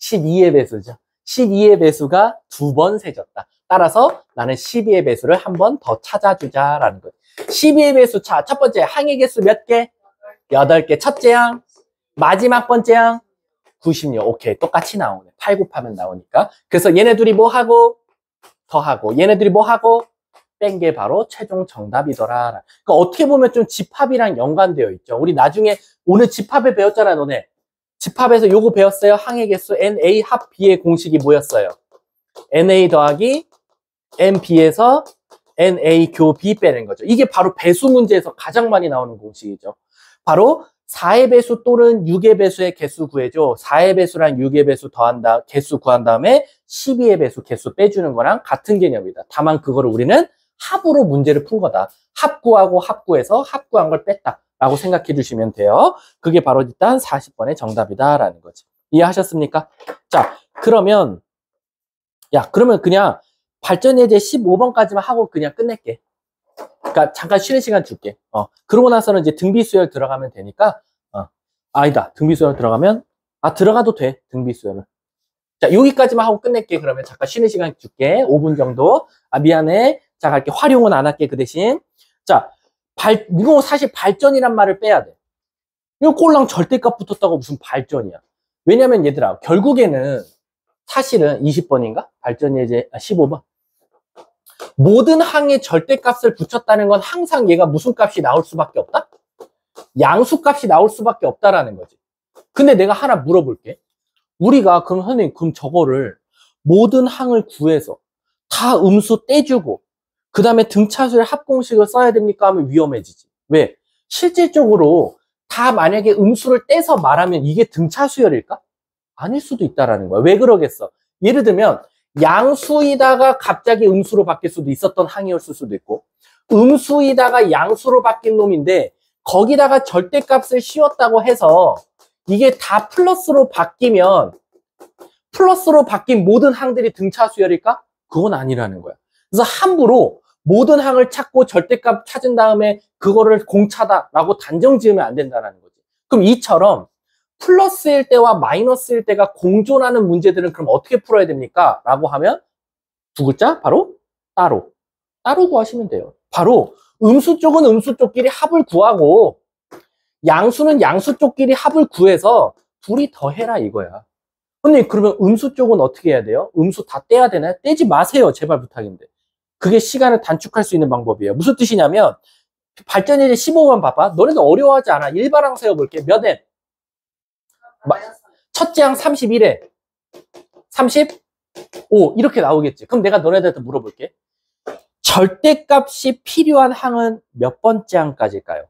12의 배수죠. 12의 배수가 2번 세졌다. 따라서 나는 12의 배수를 한 번 더 찾아주자라는 거예요. 12의 배수, 자, 첫 번째 항의 개수 몇 개? 8개. 첫째 항. 마지막 번째 항. 96. 오케이. 똑같이 나오네. 8 곱하면 나오니까. 그래서 얘네 둘이 뭐 하고? 더하고. 얘네들이 뭐 하고? 뺀 게 바로 최종 정답이더라. 그러니까 어떻게 보면 좀 집합이랑 연관되어 있죠. 우리 나중에 오늘 집합에 배웠잖아, 너네. 집합에서 요거 배웠어요. 항의 개수 NA 합 B의 공식이 뭐였어요? NA 더하기 NB에서 NA 교 B 빼는 거죠. 이게 바로 배수 문제에서 가장 많이 나오는 공식이죠. 바로 4의 배수 또는 6의 배수의 개수 구해줘. 4의 배수랑 6의 배수 더한다, 개수 구한 다음에 12의 배수 개수 빼주는 거랑 같은 개념이다. 다만 그거를 우리는 합으로 문제를 푼 거다. 합구하고 합구해서 합구한 걸 뺐다 라고 생각해 주시면 돼요. 그게 바로 일단 40번의 정답이다 라는 거지. 이해하셨습니까? 자, 그러면 그냥 발전예제 15번까지만 하고 그냥 끝낼게. 그러니까 잠깐 쉬는 시간 줄게. 그러고 나서는 이제 등비수열 들어가면 되니까, 아니다. 등비수열 들어가면, 들어가도 돼. 등비수열은. 자, 여기까지만 하고 끝낼게. 그러면 잠깐 쉬는 시간 줄게. 5분 정도. 미안해. 자, 갈게. 활용은 안 할게. 그 대신. 자, 이거 사실 발전이란 말을 빼야 돼. 이거 꼴랑 절대값 붙었다고 무슨 발전이야. 왜냐면 얘들아, 결국에는 사실은 20번인가? 발전예제, 15번. 모든 항에 절대값을 붙였다는 건 항상 얘가 무슨 값이 나올 수밖에 없다? 양수값이 나올 수밖에 없다라는 거지. 근데 내가 하나 물어볼게. 우리가 그럼 선생님, 그럼 저거를 모든 항을 구해서 다 음수 떼주고 그 다음에 등차수열 합공식을 써야 됩니까? 하면 위험해지지. 왜? 실질적으로 다 만약에 음수를 떼서 말하면 이게 등차수열일까? 아닐 수도 있다라는 거야. 왜 그러겠어? 예를 들면 양수이다가 갑자기 음수로 바뀔 수도 있었던 항이었을 수도 있고, 음수이다가 양수로 바뀐 놈인데 거기다가 절대값을 씌웠다고 해서 이게 다 플러스로 바뀌면 플러스로 바뀐 모든 항들이 등차수열일까? 그건 아니라는 거야. 그래서 함부로 모든 항을 찾고 절대값 찾은 다음에 그거를 공차다라고 단정 지으면 안 된다는 거지. 그럼 이처럼 플러스일 때와 마이너스일 때가 공존하는 문제들은 그럼 어떻게 풀어야 됩니까? 라고 하면 두 글자 바로 따로 구하시면 돼요. 바로 음수 쪽은 음수 쪽끼리 합을 구하고 양수는 양수 쪽끼리 합을 구해서 둘이 더해라 이거야. 근데 그러면 음수 쪽은 어떻게 해야 돼요? 음수 다 떼야 되나요? 떼지 마세요. 제발 부탁인데. 그게 시간을 단축할 수 있는 방법이에요. 무슨 뜻이냐면 발전예제 15번 봐봐. 너네도 어려워하지 않아. 일반항 세워볼게. 몇 엔? 첫째 항 31에 35 이렇게 나오겠지. 그럼 내가 너네들한테 물어볼게. 절대값이 필요한 항은 몇 번째 항까지일까요?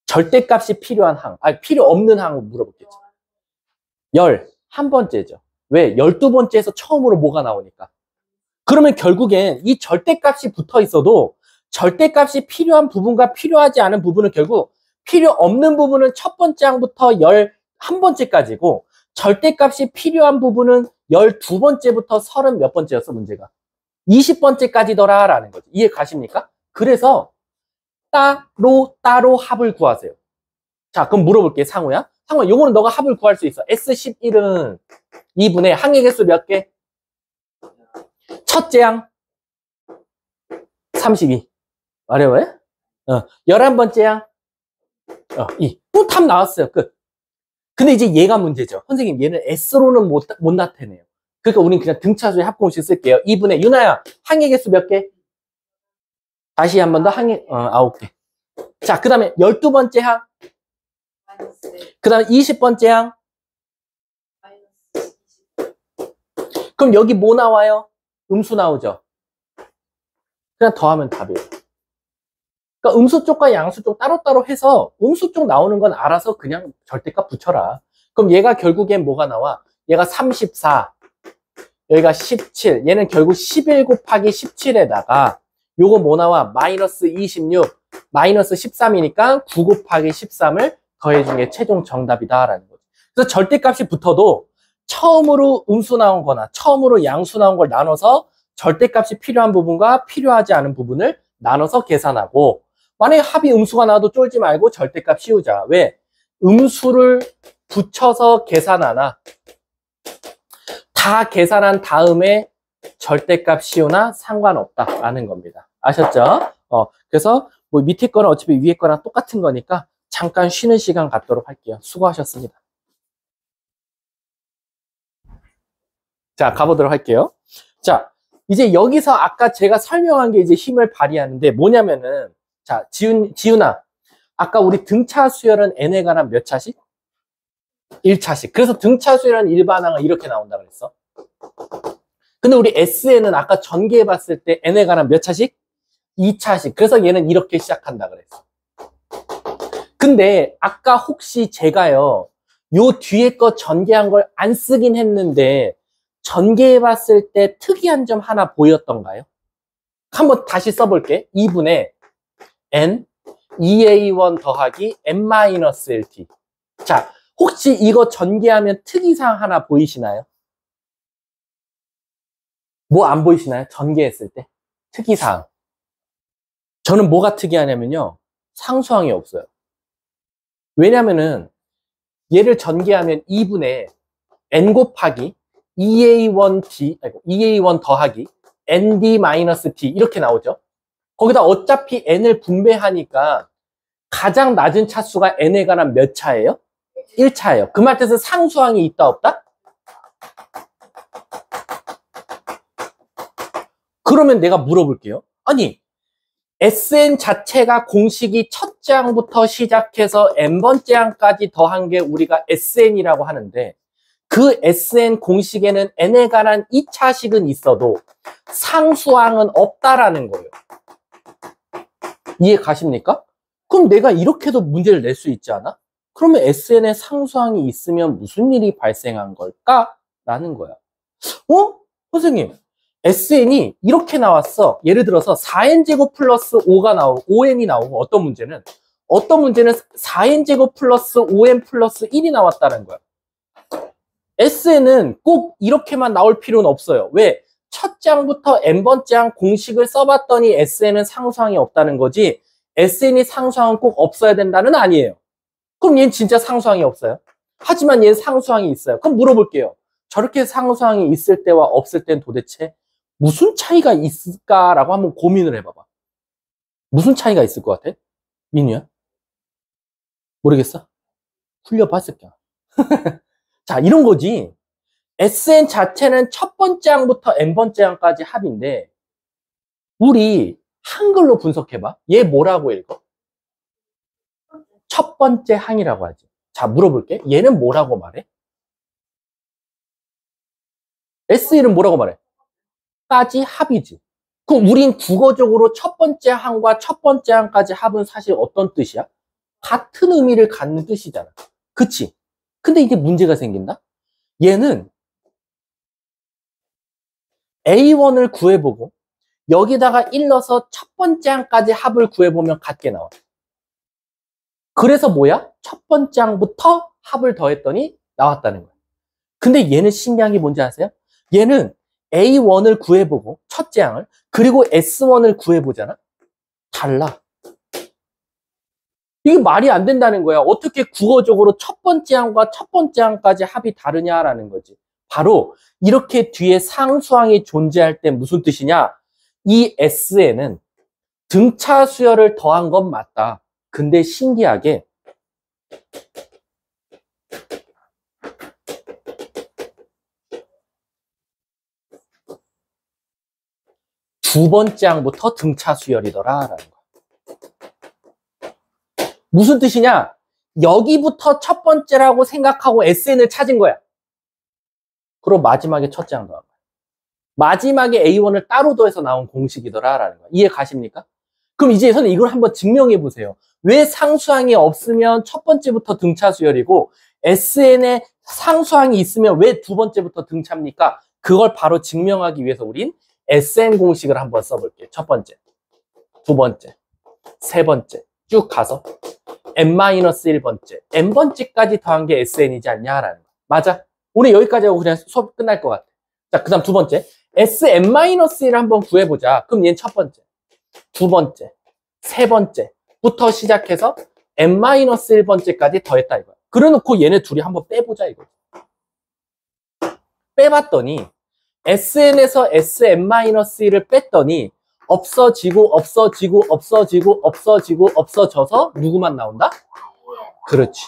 절대값이 필요한 항, 필요 없는 항을 물어볼겠지. 11번째죠. 왜? 12번째에서 처음으로 뭐가 나오니까. 그러면 결국엔 이 절대값이 붙어 있어도 절대값이 필요한 부분과 필요하지 않은 부분은 결국 필요 없는 부분은 첫 번째 항부터 11번째까지고 절대값이 필요한 부분은 12번째부터 30 몇 번째였어 문제가. 20번째까지더라 라는 거지. 이해 가십니까? 그래서 따로 합을 구하세요. 자, 그럼 물어볼게 상우야. 상우야, 요거는 너가 합을 구할 수 있어. S11은 2분의 항의 개수 몇 개? 첫째 항 32. 어려워요? 11번째 항 2. 또 답 나왔어요. 끝. 근데 이제 얘가 문제죠. 선생님, 얘는 S로는 못 나타내요. 그러니까 우린 그냥 등차수의 합공식 쓸게요. 2분의 유나야, 항의 개수 몇 개? 다시 한 번 더 항의 9개. 자, 그 다음에 12번째 항. 그 다음에 20번째 항. 그럼 여기 뭐 나와요? 음수 나오죠? 그냥 더하면 답이에요. 그러니까 음수 쪽과 양수 쪽 따로따로 해서 음수 쪽 나오는 건 알아서 그냥 절대값 붙여라. 그럼 얘가 결국엔 뭐가 나와? 얘가 34, 여기가 17, 얘는 결국 11 곱하기 17에다가 요거 뭐 나와? 마이너스 26, 마이너스 13이니까 9 곱하기 13을 더해준 게 최종 정답이다 라는 거죠. 그래서 절대값이 붙어도 처음으로 음수 나온 거나 처음으로 양수 나온 걸 나눠서 절대값이 필요한 부분과 필요하지 않은 부분을 나눠서 계산하고, 만약에 합이 음수가 나와도 쫄지 말고 절대값 씌우자. 왜? 음수를 붙여서 계산하나 다 계산한 다음에 절대값 씌우나 상관없다라는 겁니다. 아셨죠? 그래서 뭐 밑에 거는 어차피 위에 거랑 똑같은 거니까 잠깐 쉬는 시간 갖도록 할게요. 수고하셨습니다. 자, 가보도록 할게요. 자, 이제 여기서 아까 제가 설명한 게 이제 힘을 발휘하는데 뭐냐면은, 자, 지훈아, 아까 우리 등차 수열은 n에 관한 몇 차식? 1차식. 그래서 등차 수열은 일반항은 이렇게 나온다 그랬어. 근데 우리 SN은 아까 전개해 봤을 때 n에 관한 몇 차식? 2차식. 그래서 얘는 이렇게 시작한다 그랬어. 근데 아까 혹시 제가요, 요 뒤에 거 전개한 걸 안 쓰긴 했는데 전개해 봤을 때 특이한 점 하나 보였던가요? 한번 다시 써볼게. 2분의 n 2a1 더하기 n-1t. 자, 혹시 이거 전개하면 특이사항 하나 보이시나요? 뭐 안 보이시나요? 전개했을 때 특이사항. 저는 뭐가 특이하냐면요, 상수항이 없어요. 왜냐면은 얘를 전개하면 2분의 n 곱하기 2a1 더하기 nd-t 이렇게 나오죠. 거기다 어차피 n을 분배하니까 가장 낮은 차수가 n에 관한 몇 차예요? 1차예요. 그 말 뜻은 상수항이 있다 없다? 그러면 내가 물어볼게요. 아니, SN 자체가 공식이 첫째 항부터 시작해서 n번째 항까지 더한 게 우리가 SN이라고 하는데, 그 SN 공식에는 n에 관한 2차식은 있어도 상수항은 없다라는 거예요. 이해 가십니까? 그럼 내가 이렇게도 문제를 낼 수 있지 않아? 그러면 SN에 상수항이 있으면 무슨 일이 발생한 걸까? 라는 거야. 선생님, SN이 이렇게 나왔어. 예를 들어서 4n제곱 플러스 5n이 나오고, 어떤 문제는 4n제곱 플러스 5n 플러스 1이 나왔다는 거야. SN은 꼭 이렇게만 나올 필요는 없어요. 왜? 첫째 항부터 n번째 항 공식을 써봤더니 SN은 상수항이 없다는 거지, SN이 상수항은 꼭 없어야 된다는 아니에요. 그럼 얘는 진짜 상수항이 없어요. 하지만 얘는 상수항이 있어요. 그럼 물어볼게요. 저렇게 상수항이 있을 때와 없을 땐 도대체 무슨 차이가 있을까라고 한번 고민을 해봐봐. 무슨 차이가 있을 것 같아? 민우야? 모르겠어? 풀려봤을 거야. 자, 이런 거지. SN 자체는 첫 번째 항부터 n번째 항까지 합인데, 우리 한글로 분석해봐. 얘 뭐라고 읽어? 첫 번째 항이라고 하지. 자, 물어볼게. 얘는 뭐라고 말해? SN은 뭐라고 말해? 까지 합이지. 그럼 우린 국어적으로 첫 번째 항과 첫 번째 항까지 합은 사실 어떤 뜻이야? 같은 의미를 갖는 뜻이잖아. 그치? 근데 이게 문제가 생긴다? 얘는 A1을 구해보고 여기다가 일러서 첫 번째 항까지 합을 구해보면 같게 나와. 그래서 뭐야? 첫 번째 항부터 합을 더했더니 나왔다는 거야. 근데 얘는 신기한 게 뭔지 아세요? 얘는 A1을 구해보고 첫째 항을, 그리고 S1을 구해보잖아? 달라. 이게 말이 안 된다는 거야. 어떻게 국어적으로 첫 번째 항과 첫 번째 항까지 합이 다르냐라는 거지. 바로 이렇게 뒤에 상수항이 존재할 때 무슨 뜻이냐? 이 SN은 등차 수열을 더한 건 맞다. 근데 신기하게 두 번째 항부터 등차 수열이더라라는 거야. 무슨 뜻이냐? 여기부터 첫 번째라고 생각하고 SN을 찾은 거야. 그리고 마지막에 첫째 항 더한 거야. 마지막에 A1을 따로 더해서 나온 공식이더라라는 거야. 이해 가십니까? 그럼 이제 선생님 이걸 한번 증명해 보세요. 왜 상수항이 없으면 첫 번째부터 등차 수열이고 SN에 상수항이 있으면 왜 두 번째부터 등차입니까? 그걸 바로 증명하기 위해서 우린 SN 공식을 한번 써볼게요. 첫 번째, 두 번째, 세 번째 쭉 가서 n-1번째, n번째까지 더한 게 SN이지 않냐라는 거. 맞아? 우리 여기까지 하고 그냥 수업 끝날 것 같아. 자, 그 다음 두 번째. Sn-1을 한번 구해보자. 그럼 얘는 첫 번째, 두 번째, 세 번째부터 시작해서 n-1번째까지 더했다 이거야. 그래놓고 얘네 둘이 한번 빼보자 이거. 빼봤더니 Sn에서 Sn-1을 뺐더니 없어지고 없어져서 누구만 나온다? 그렇지.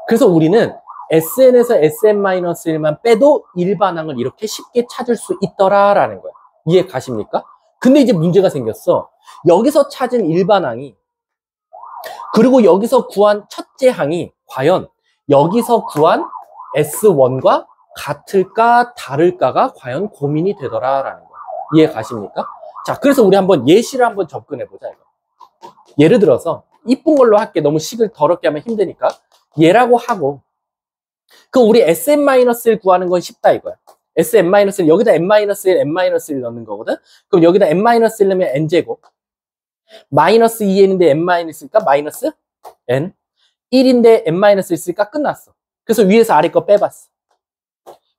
그래서 우리는 Sn에서 Sn-1만 빼도 일반항을 이렇게 쉽게 찾을 수 있더라라는 거야. 이해 가십니까? 근데 이제 문제가 생겼어. 여기서 찾은 일반항이 그리고 여기서 구한 첫째 항이 과연 여기서 구한 S1과 같을까 다를까가 과연 고민이 되더라라는 거야. 이해 가십니까? 자, 그래서 우리 한번 예시를 한번 접근해보자. 이거. 예를 들어서 이쁜 걸로 할게. 너무 식을 더럽게 하면 힘드니까. 얘라고 하고 그 우리 Sn-를 구하는 건 쉽다 이거야. Sn-를 여기다 n-1, n-1을 넣는 거거든. 그럼 여기다 n-1 넣으면 n제곱 마이너스 2n인데 n- 있으니까 마이너스 n 1인데 n- 있으니까 끝났어. 그래서 위에서 아래 거 빼봤어.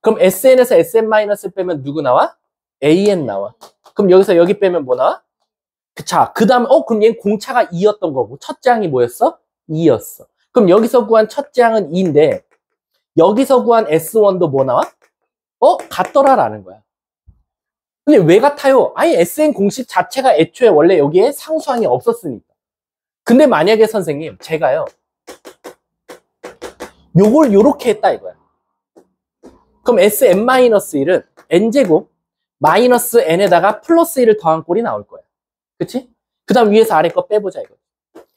그럼 Sn에서 Sn-을 빼면 누구 나와? an 나와. 그럼 여기서 여기 빼면 뭐 나와? 자, 그 다음에 그럼 얘는 공차가 2였던 거고 첫째 항이 뭐였어? 2였어. 그럼 여기서 구한 첫째 항은 2인데 여기서 구한 S1도 뭐 나와? 같더라라는 거야. 근데 왜 같아요? 아니 SN 공식 자체가 애초에 원래 여기에 상수항이 없었으니까. 근데 만약에 선생님 제가요 요걸 요렇게 했다 이거야. 그럼 Sn-1은 n제곱 마이너스 n에다가 플러스 1을 더한 꼴이 나올 거야. 그치? 그 다음 위에서 아래 거 빼보자 이거.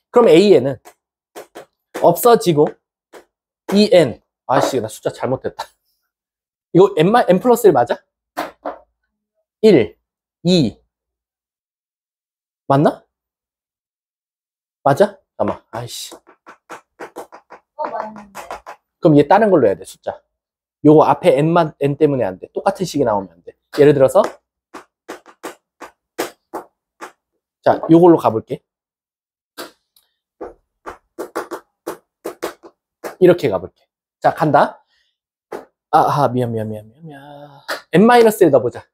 그럼 A에는 없어지고 en 아씨 나 숫자 잘못했다. 이거 n 플러스 1 맞아? 1, 2 맞나? 맞아? 잠깐만 아이씨. 맞는데. 그럼 얘 다른 걸로 해야 돼 숫자. 요거 앞에 n 때문에 안 돼. 똑같은 식이 나오면 안 돼. 예를 들어서 자 요걸로 가볼게. 이렇게 가볼게. 자 간다. 미안. n-1을 넣어보자.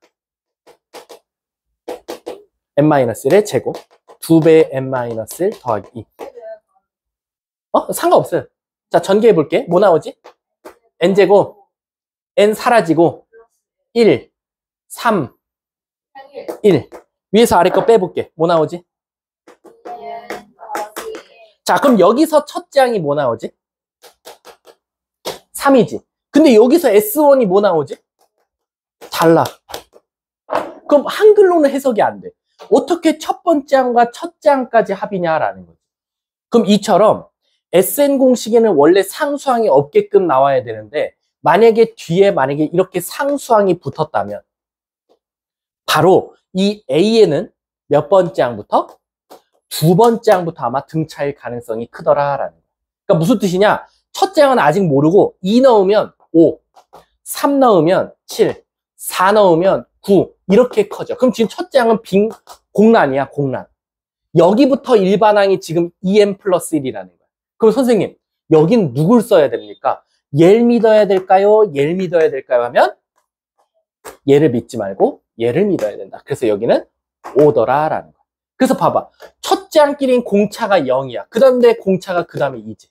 n-1의 제곱 2배 n-1 더하기 2. 상관없어요. 자 전개해볼게. 뭐 나오지? n제곱 n 사라지고 1, 3, 1 위에서 아래 거 빼볼게. 뭐 나오지? 자 그럼 여기서 첫째 항이 뭐 나오지? 3이지. 근데 여기서 S1이 뭐 나오지? 달라. 그럼 한글로는 해석이 안 돼. 어떻게 첫 번째 항과 첫째 항까지 합이냐라는 거지. 그럼 이처럼 SN 공식에는 원래 상수항이 없게끔 나와야 되는데 만약에 뒤에 이렇게 상수항이 붙었다면 바로 이 A에는 몇 번째 항부터? 두 번째 항부터 아마 등차일 가능성이 크더라라는 거야. 그러니까 무슨 뜻이냐? 첫째 항은 아직 모르고 2 넣으면 5, 3 넣으면 7, 4 넣으면 9 이렇게 커져. 그럼 지금 첫째 항은 공란이야, 공란. 여기부터 일반항이 지금 2n 플러스 1이라는 거야. 그럼 선생님, 여긴 누굴 써야 됩니까? 얘를 믿어야 될까요? 얘를 믿어야 될까요? 하면 얘를 믿지 말고 얘를 믿어야 된다. 그래서 여기는 5더라라는 거야. 그래서 봐봐. 첫째 항끼리는 공차가 0이야. 그 다음에 공차가 그 다음에 2지.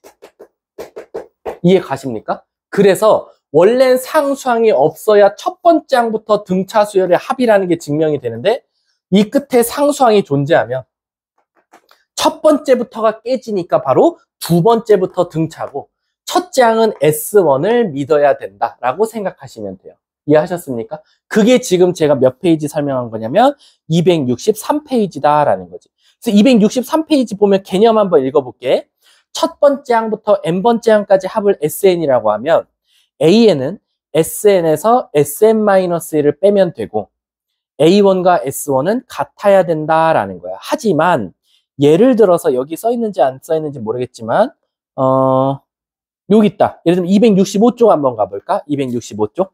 이해 가십니까? 그래서 원래는 상수항이 없어야 첫 번째 항부터 등차 수열의 합이라는 게 증명이 되는데 이 끝에 상수항이 존재하면 첫 번째부터가 깨지니까 바로 두 번째부터 등차고 첫째 항은 S1을 믿어야 된다라고 생각하시면 돼요. 이해하셨습니까? 그게 지금 제가 몇 페이지 설명한 거냐면 263페이지다라는 거지. 그래서 263페이지 보면 개념 한번 읽어볼게. 첫 번째 항부터 n번째 항까지 합을 SN이라고 하면 A에는 SN에서 SN-1을 빼면 되고 A1과 S1은 같아야 된다라는 거야. 하지만 예를 들어서 여기 써 있는지 안 써 있는지 모르겠지만 여기 있다. 예를 들면 265쪽 한번 가볼까? 265쪽.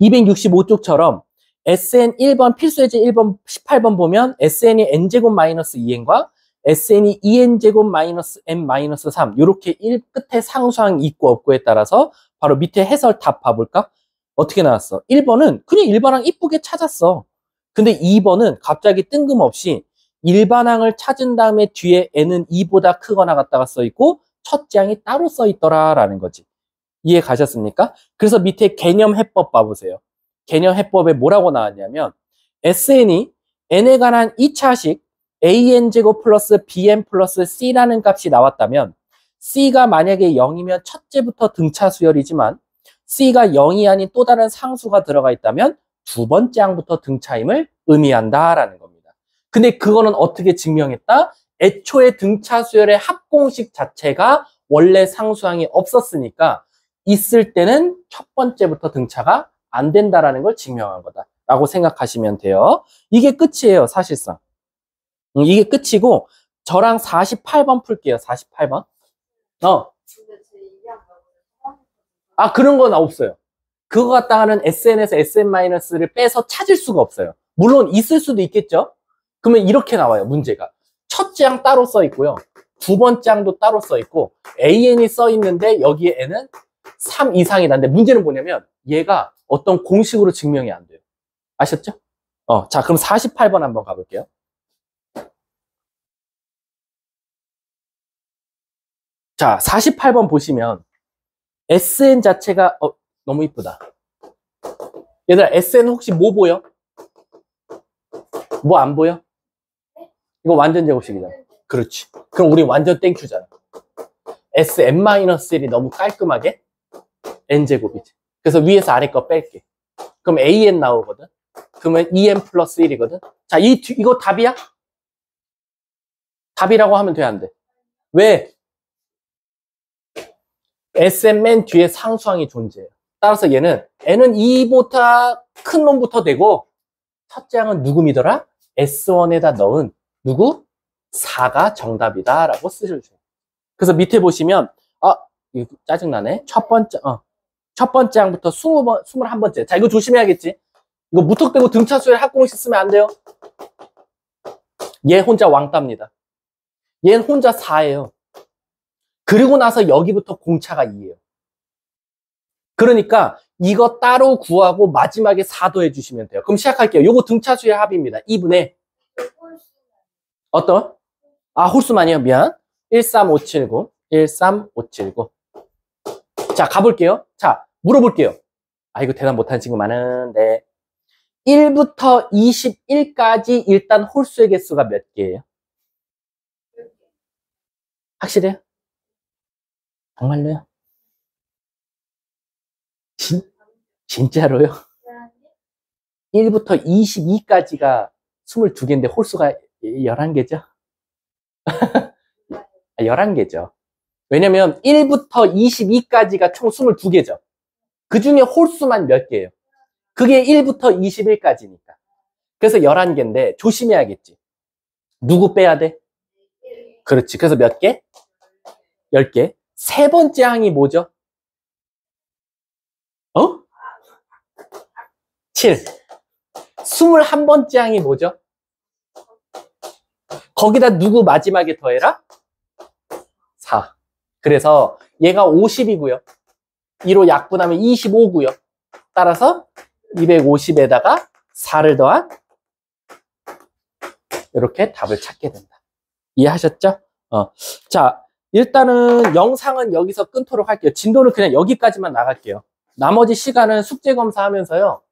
265쪽처럼 SN 1번 필수예제 1번 18번 보면 SN이 n제곱 마이너스 2n과 SN이 2n제곱 마이너스 n 마이너스 3 이렇게 1 끝에 상수항이 있고 없고에 따라서 바로 밑에 해설답 봐볼까? 어떻게 나왔어? 1번은 그냥 일반항 이쁘게 찾았어. 근데 2번은 갑자기 뜬금없이 일반항을 찾은 다음에 뒤에 n은 2보다 크거나 같다가 써있고 첫째 항이 따로 써있더라라는 거지. 이해 가셨습니까? 그래서 밑에 개념 해법 봐보세요. 개념 해법에 뭐라고 나왔냐면 SN이 n에 관한 2차식 an제곱 플러스 bn 플러스 c라는 값이 나왔다면 c가 만약에 0이면 첫째부터 등차 수열이지만 c가 0이 아닌 또 다른 상수가 들어가 있다면 두 번째 항부터 등차임을 의미한다라는 겁니다. 근데 그거는 어떻게 증명했다? 애초에 등차 수열의 합공식 자체가 원래 상수항이 없었으니까 있을 때는 첫 번째부터 등차가 안 된다라는 걸 증명한 거다라고 생각하시면 돼요. 이게 끝이에요, 사실상. 이게 끝이고 저랑 48번 풀게요. 48번. 근데 제 이해한 거는 아, 그런 건 없어요. 그거 갖다가는 SN에서 SN-를 빼서 찾을 수가 없어요. 물론 있을 수도 있겠죠. 그러면 이렇게 나와요, 문제가. 첫째 항 따로 써 있고요. 두 번째 항도 따로 써 있고 AN이 써 있는데 여기에 N은 3 이상이라는데 문제는 뭐냐면 얘가 어떤 공식으로 증명이 안 돼요. 아셨죠? 자, 그럼 48번 한번 가볼게요. 자, 48번 보시면 SN 자체가 너무 이쁘다. 얘들아, SN 혹시 뭐 보여? 뭐 안 보여? 이거 완전 제곱식이잖아. 그렇지. 그럼 우리 완전 땡큐잖아. Sn-1이 너무 깔끔하게 n제곱이지. 그래서 위에서 아래 거 뺄게. 그럼 an 나오거든. 그러면 2n 플러스 1이거든. 자, 이거 답이야? 답이라고 하면 돼, 안 돼? 왜? Sn 맨 뒤에 상수항이 존재해요. 따라서 얘는 n은 2보다 큰 놈부터 되고 첫째 항은 누구이더라? S1에다 넣은 누구? 4가 정답이다 라고 쓰셔주세요. 그래서 밑에 보시면 이거 짜증나네. 첫 번째 항부터 21번째. 자, 이거 조심해야겠지. 이거 무턱대고 등차수열 합공식 쓰면 안 돼요. 얘 혼자 왕따입니다. 얘는 혼자 4예요. 그리고 나서 여기부터 공차가 2예요. 그러니까 이거 따로 구하고 마지막에 4 더해주시면 돼요. 그럼 시작할게요. 요거 등차수열 합입니다. 2분의 어떤? 홀수만이요. 미안. 13579. 13579. 자, 가볼게요. 자, 물어볼게요. 이거 대답 못한 친구 많은데 1부터 21까지 일단 홀수의 개수가 몇 개예요? 확실해요? 정말로요? 진짜로요? 1부터 22까지가 22개인데 홀수가 11개죠? 11개죠. 왜냐면 1부터 22까지가 총 22개죠. 그 중에 홀수만 몇 개예요? 그게 1부터 21까지니까. 그래서 11개인데 조심해야겠지. 누구 빼야 돼? 그렇지. 그래서 몇 개? 10개. 세 번째 항이 뭐죠? 7. 21번째 항이 뭐죠? 거기다 누구 마지막에 더해라? 4. 그래서 얘가 50이고요. 2로 약분하면 25고요. 따라서 250에다가 4를 더한 이렇게 답을 찾게 된다. 이해하셨죠? 자, 일단은 영상은 여기서 끊도록 할게요. 진도는 그냥 여기까지만 나갈게요. 나머지 시간은 숙제 검사하면서요.